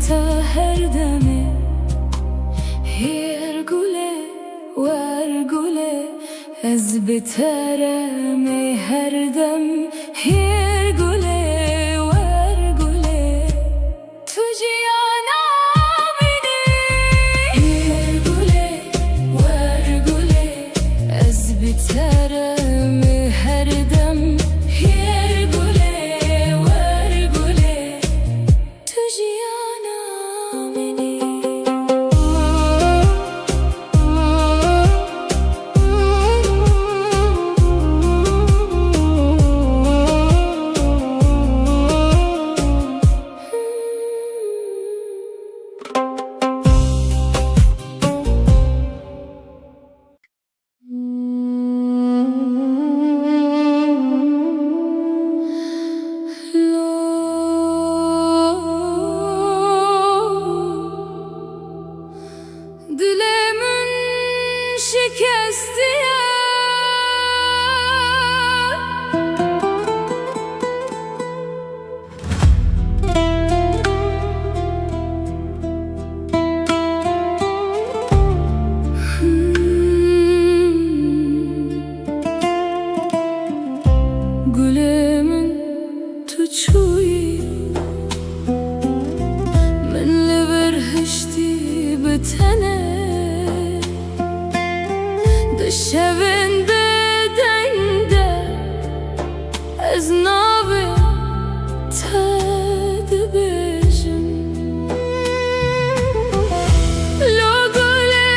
Speaker 1: تا هر دمه هیر گله ور گله از بترم هر دم هیر گله ور گله تو جیانا بینی هیر گله ور گله از بترم هر دم هیر گله ور گله تو جیانا بینی Dilemin şikesti Gülemin tuçuyi من لبرهشتی بتنه دشوین بدنده از نابه تد بیجم لگله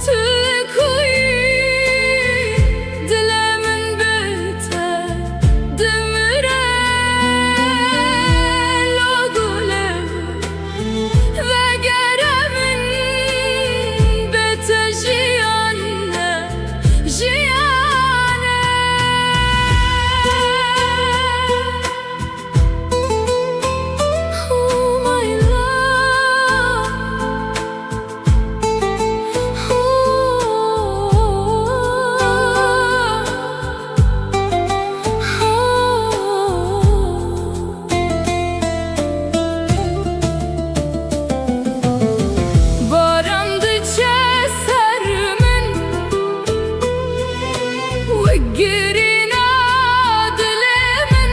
Speaker 1: تلکوی دلمن بته دمره لگله وگرمن بته جیانه جیانه Oh my love Barandıça sermin Vegirina dilemin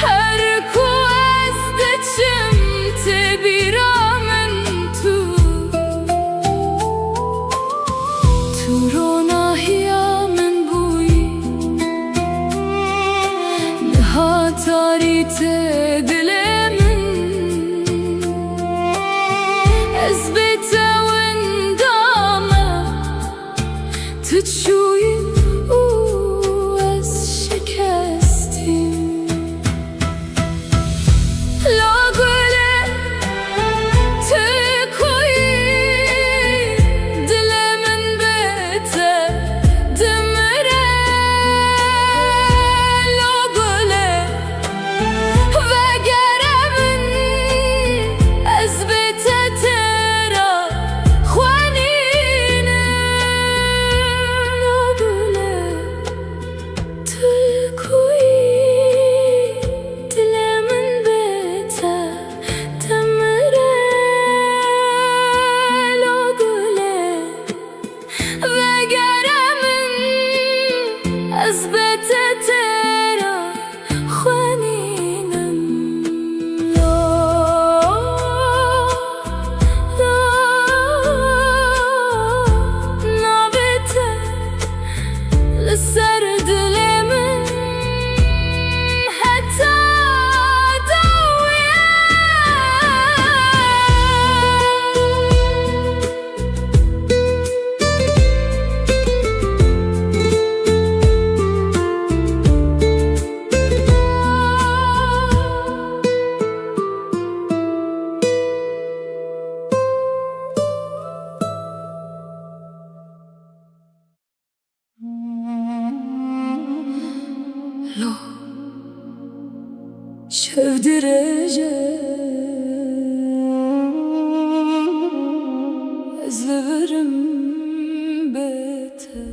Speaker 1: Her kuazdıçım tebiramin Turona hiyamin buyi Nihatarite dilemin أثبت وندامة تتشوي شكستي لا قولي تكوي دل من بيته دمره لا قولي وگرمن أثبت ترى خوانينم لا لا نابته لسر دلمن حتى دويه لو شفدرجة أزلبرم بيته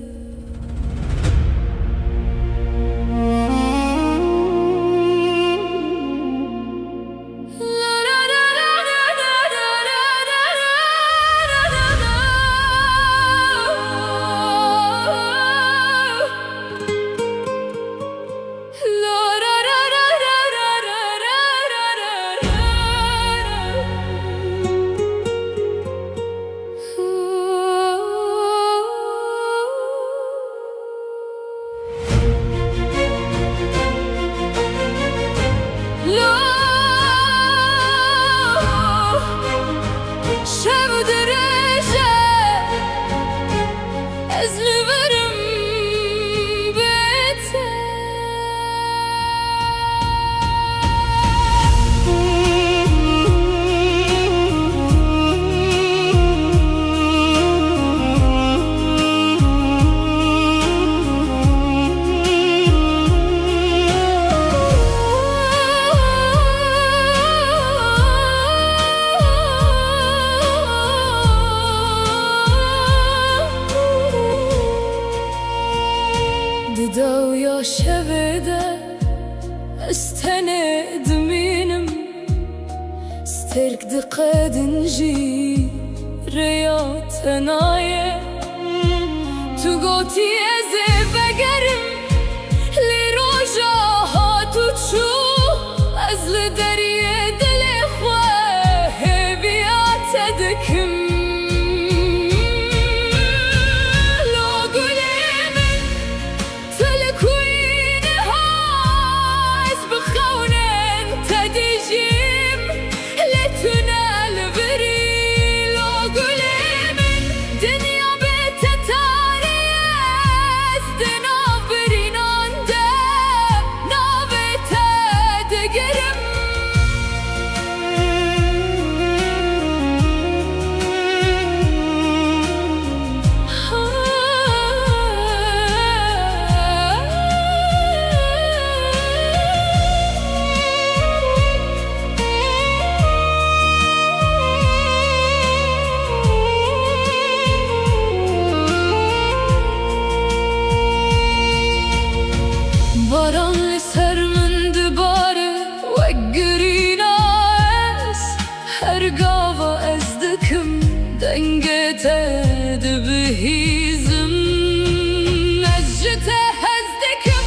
Speaker 1: دقدنجي ريات نايه تو گوتی از بگرم لروجا ها تو چو از لدریه دل خواه بیات دکم لو گلیم تلکوین هاز بخونن تدیجیم لتنا البری لو گلیم دنیا باران سر من دباره و گرینا از هر گاوا از دکم دنگت دبهیزم از جته از دکم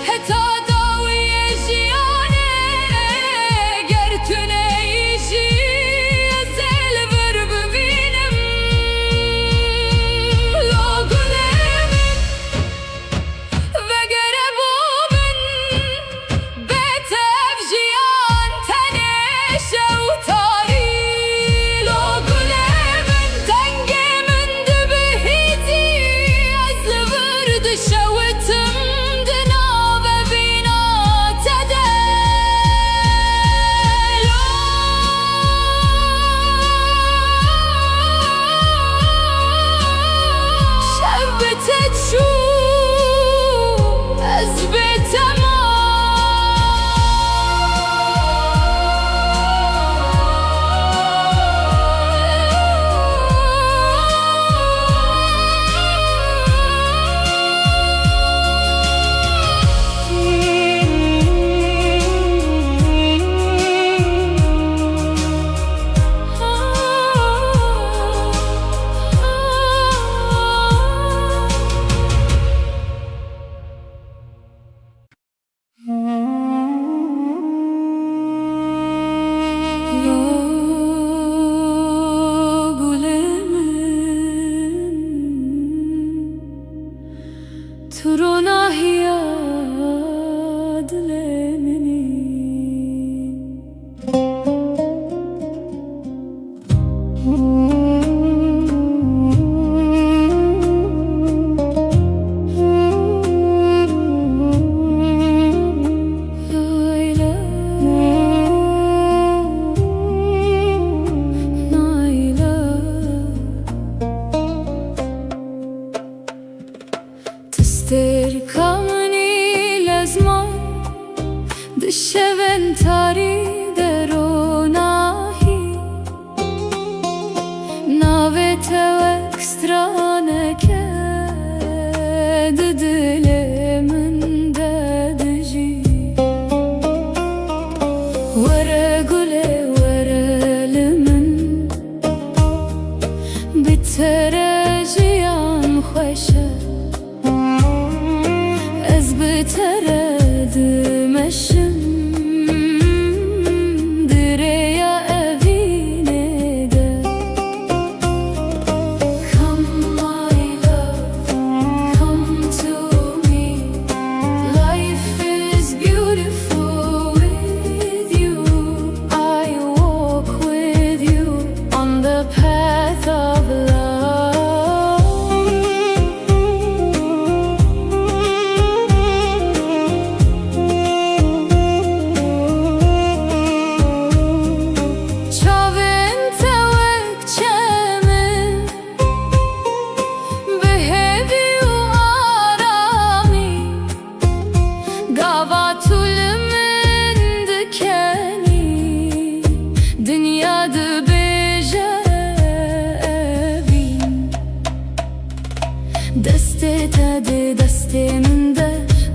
Speaker 1: حتا داوی جیانه گرتونه ایشی از البر ببینم لو گلم وگره دشون تاری دروناهی ناوه تو اکسترانه که دل من دادجی وره گله وره لمن بتره جیان خوشه از بتره دمشم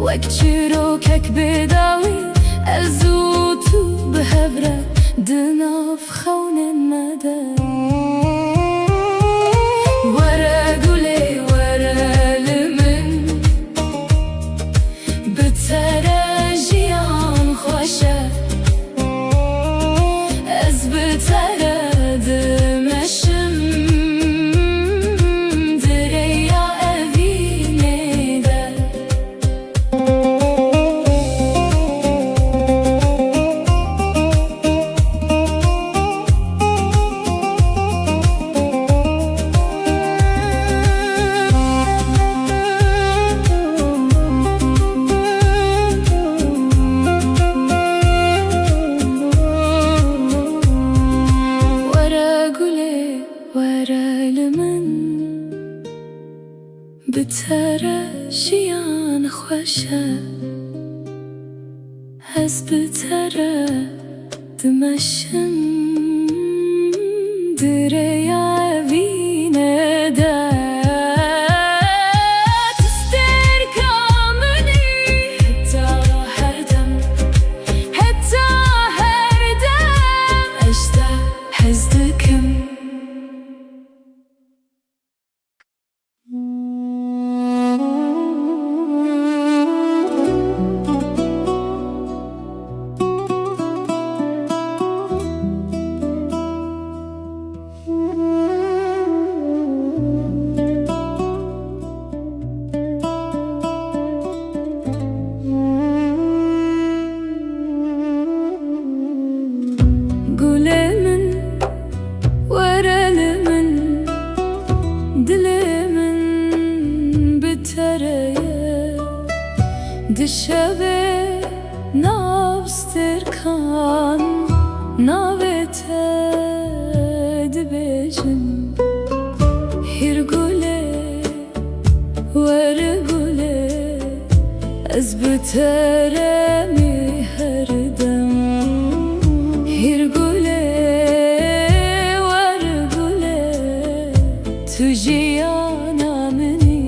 Speaker 1: وەک چیرۆکێک بێداوی ئەزوو تو بهەورە دناف خون الندى ورا قولي ورا لمن بتراجي عن خوشة از بتراد مشم دريا أبيني ده بتراجيان خوشة هز بترا دمشم دريا بينا دا تستر كامني حتى هردم أشتا حزدكم دشبه نابستر کان ناوت دبجم هر گله ور گله از بترمی هر دم هر گله ور گله تو جیانا منی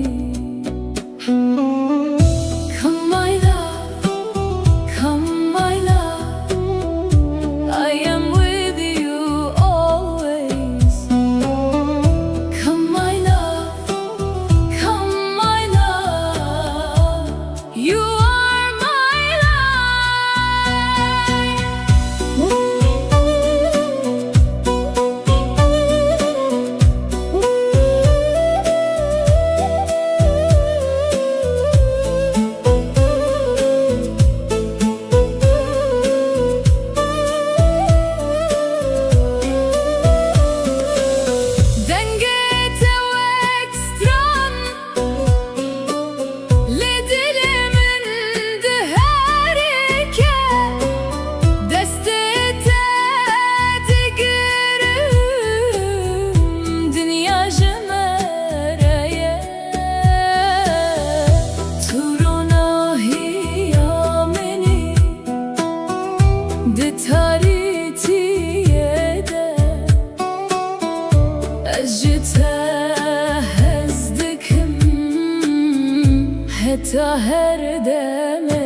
Speaker 1: حتى هردمه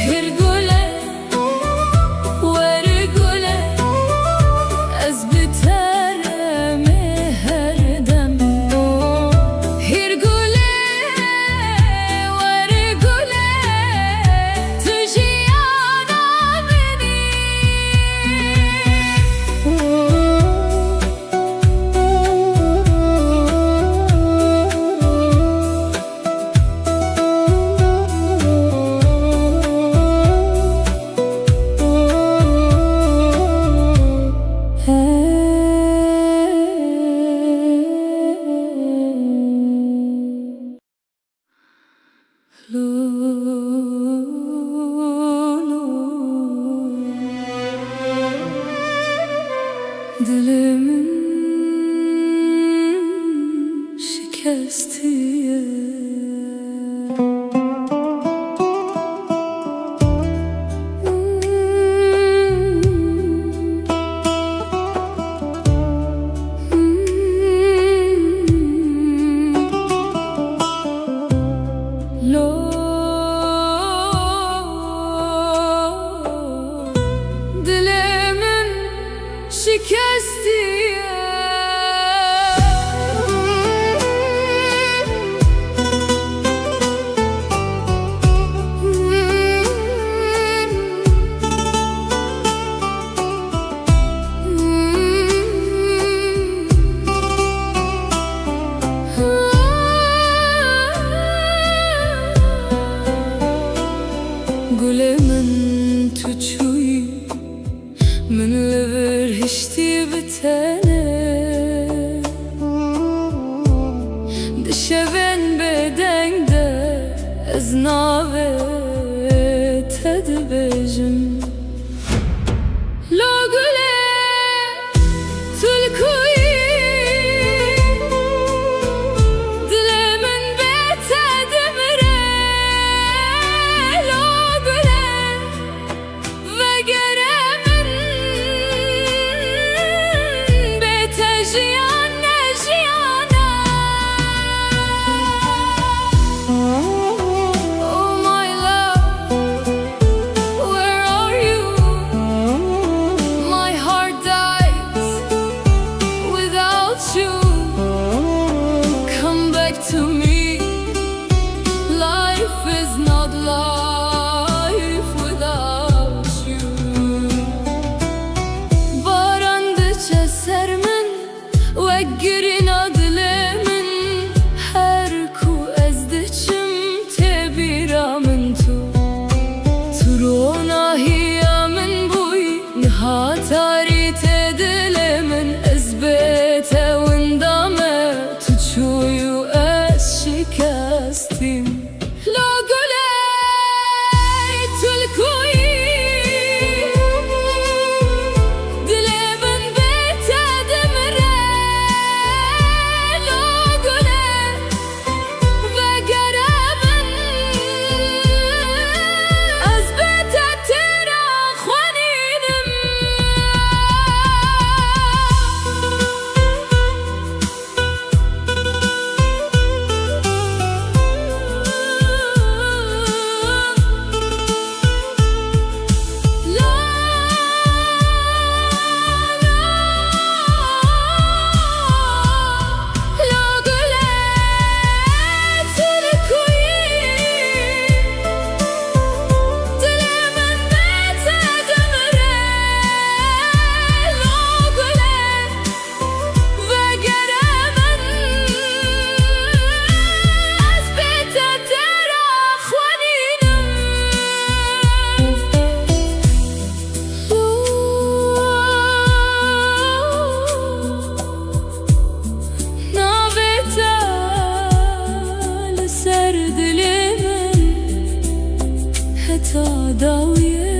Speaker 1: هرگله ورگله از بترمه هردم هرگله ورگله تو جیانا منی Dilimin şikestiye گل من تو چوی من لور هشتی بتنه دشون بدنگ ده از ناوه تد بجم لو گله تلکوی to me, life is not life without you. Barandıça sermin ve girin adlemin her ku ezdiçim tebiramın tu turona hiyamin buy nihatari tedilemin ezbete windame tuçuyu شکستیم لا گله تلکوی دل من به تدمره لا گله وگره من از بتتر خوانینم داویه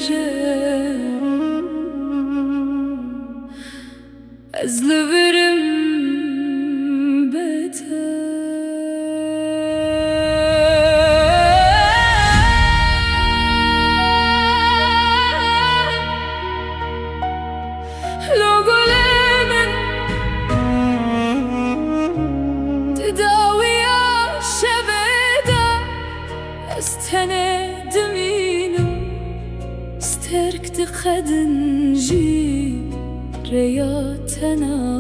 Speaker 1: sevdireceğim ezleverim beter استركت خدنجي رياتنايا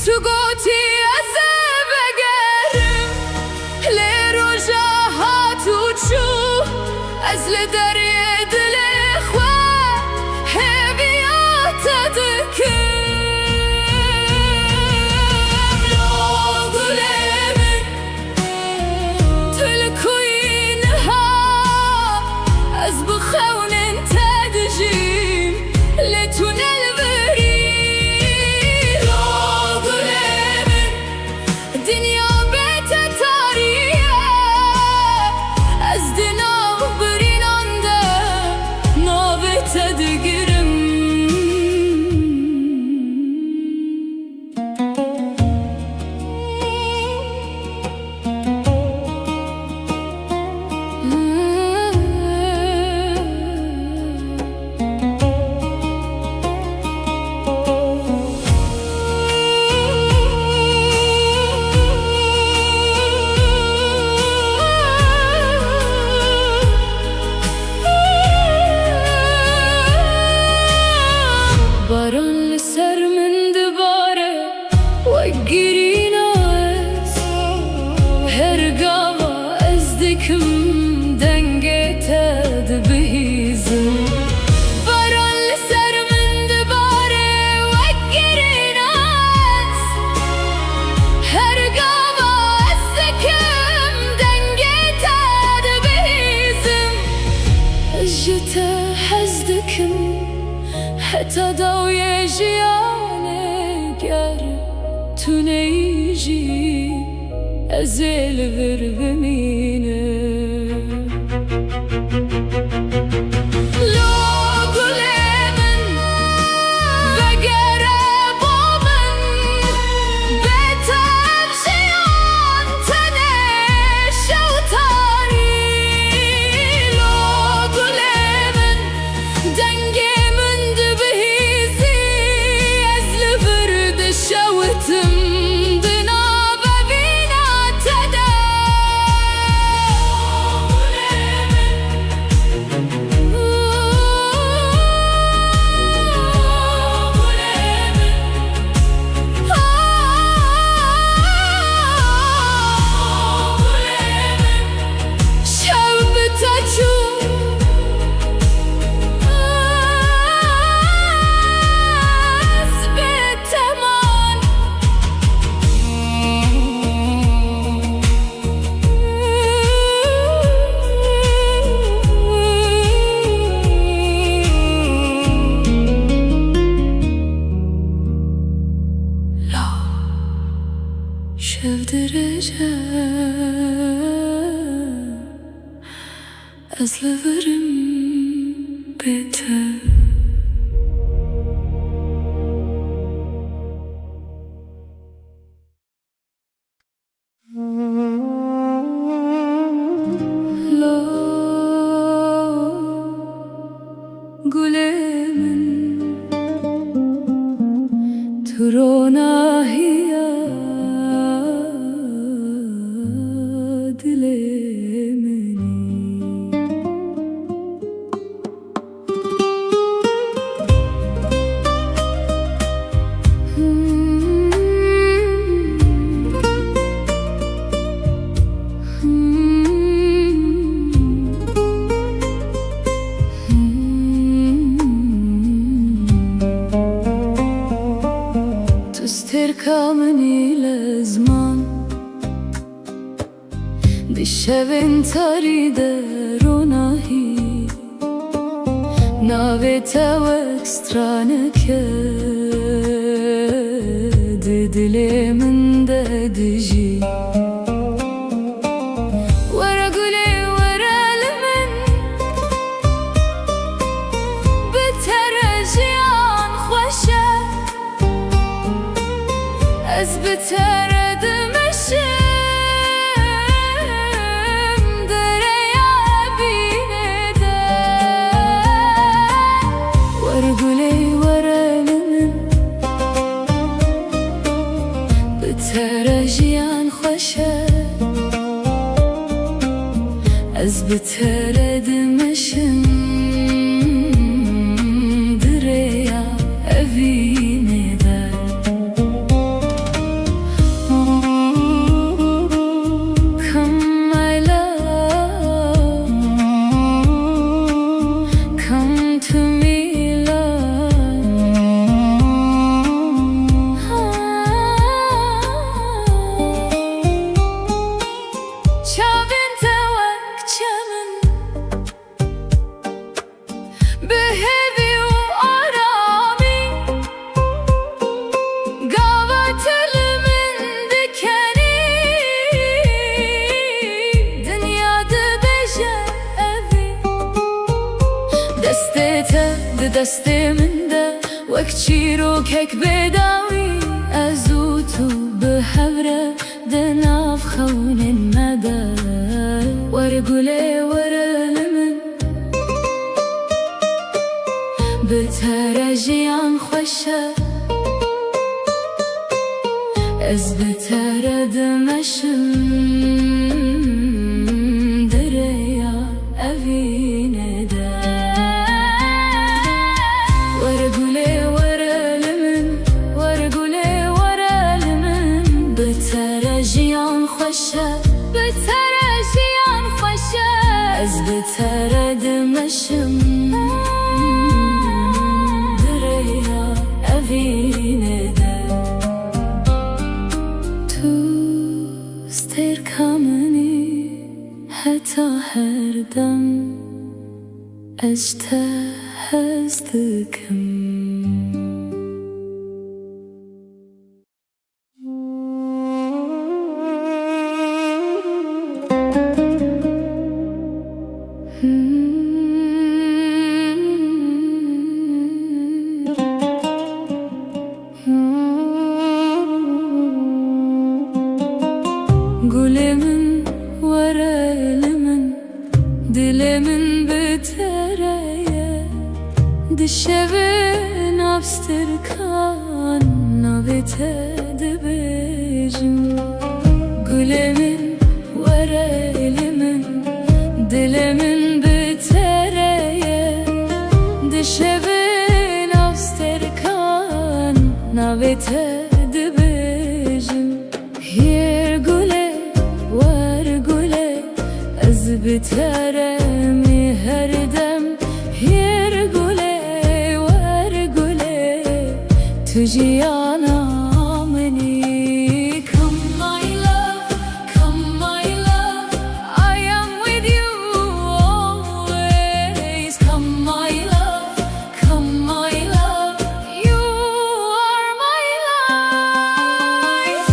Speaker 1: تقوتي أزبقرم لرجاها تشوف أزل دريد الإخوة هبيات تذكر دكم حتى ضوي جياني گر تو نیجی ازل ور بمینه أزلفرم بيتر لا قلمن ترونا هي تركمني لزمان بشوين تاريد روناهي ناويتا واكسترانك ددلي من ددجي ورا قولي ورا لمن بترجيان خوشة أزبترد مشم دريا بيندا ورقولي ورا لمن بترجيان خوشة أزبترد مشم دريا بيندا دستي من ده وكتشيرو كيك بداوي أزوتو بحبرة دناف خون المدى ورقولي ورا لمن بترجيان خوشة أزبترد مشم دريا أفين دا بترجيان خوشة بترجيان خوشة أزبترد مشم دريا أفين دا تو استركمني حتى هردم أجتهد hezdikim. Gülemin var elimin, dilimin bitereye, dişevin abstirkan navitedi bejim. Gülemin var elimin, dilimin bitereye, dişevin abstirkan navitedi bejim. Yer güle var güle ez biteremi her dem. Yer güle var güle tujiyana meni. Come my love, come my love, I am with you always. Come my love, come my love, you are my life.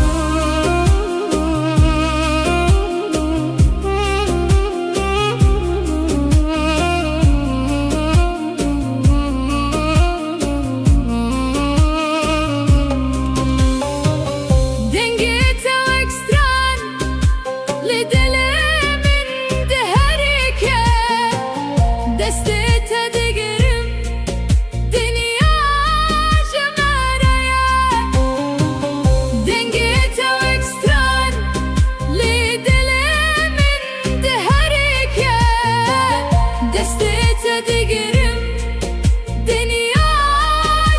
Speaker 1: Dengete ekstran lidelemin deherike, destete digerim dünya cemereye. Dengete ekstran lidelemin deherike, destete digerim dünya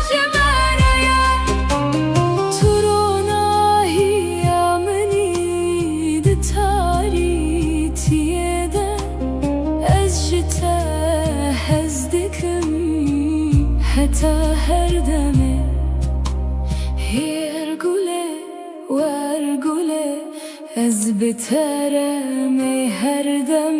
Speaker 1: cemereye. Turona hiyameni de taritiyede, ez jite hezdikim heta her deme. Yer güle var güle ez biteremi her dem.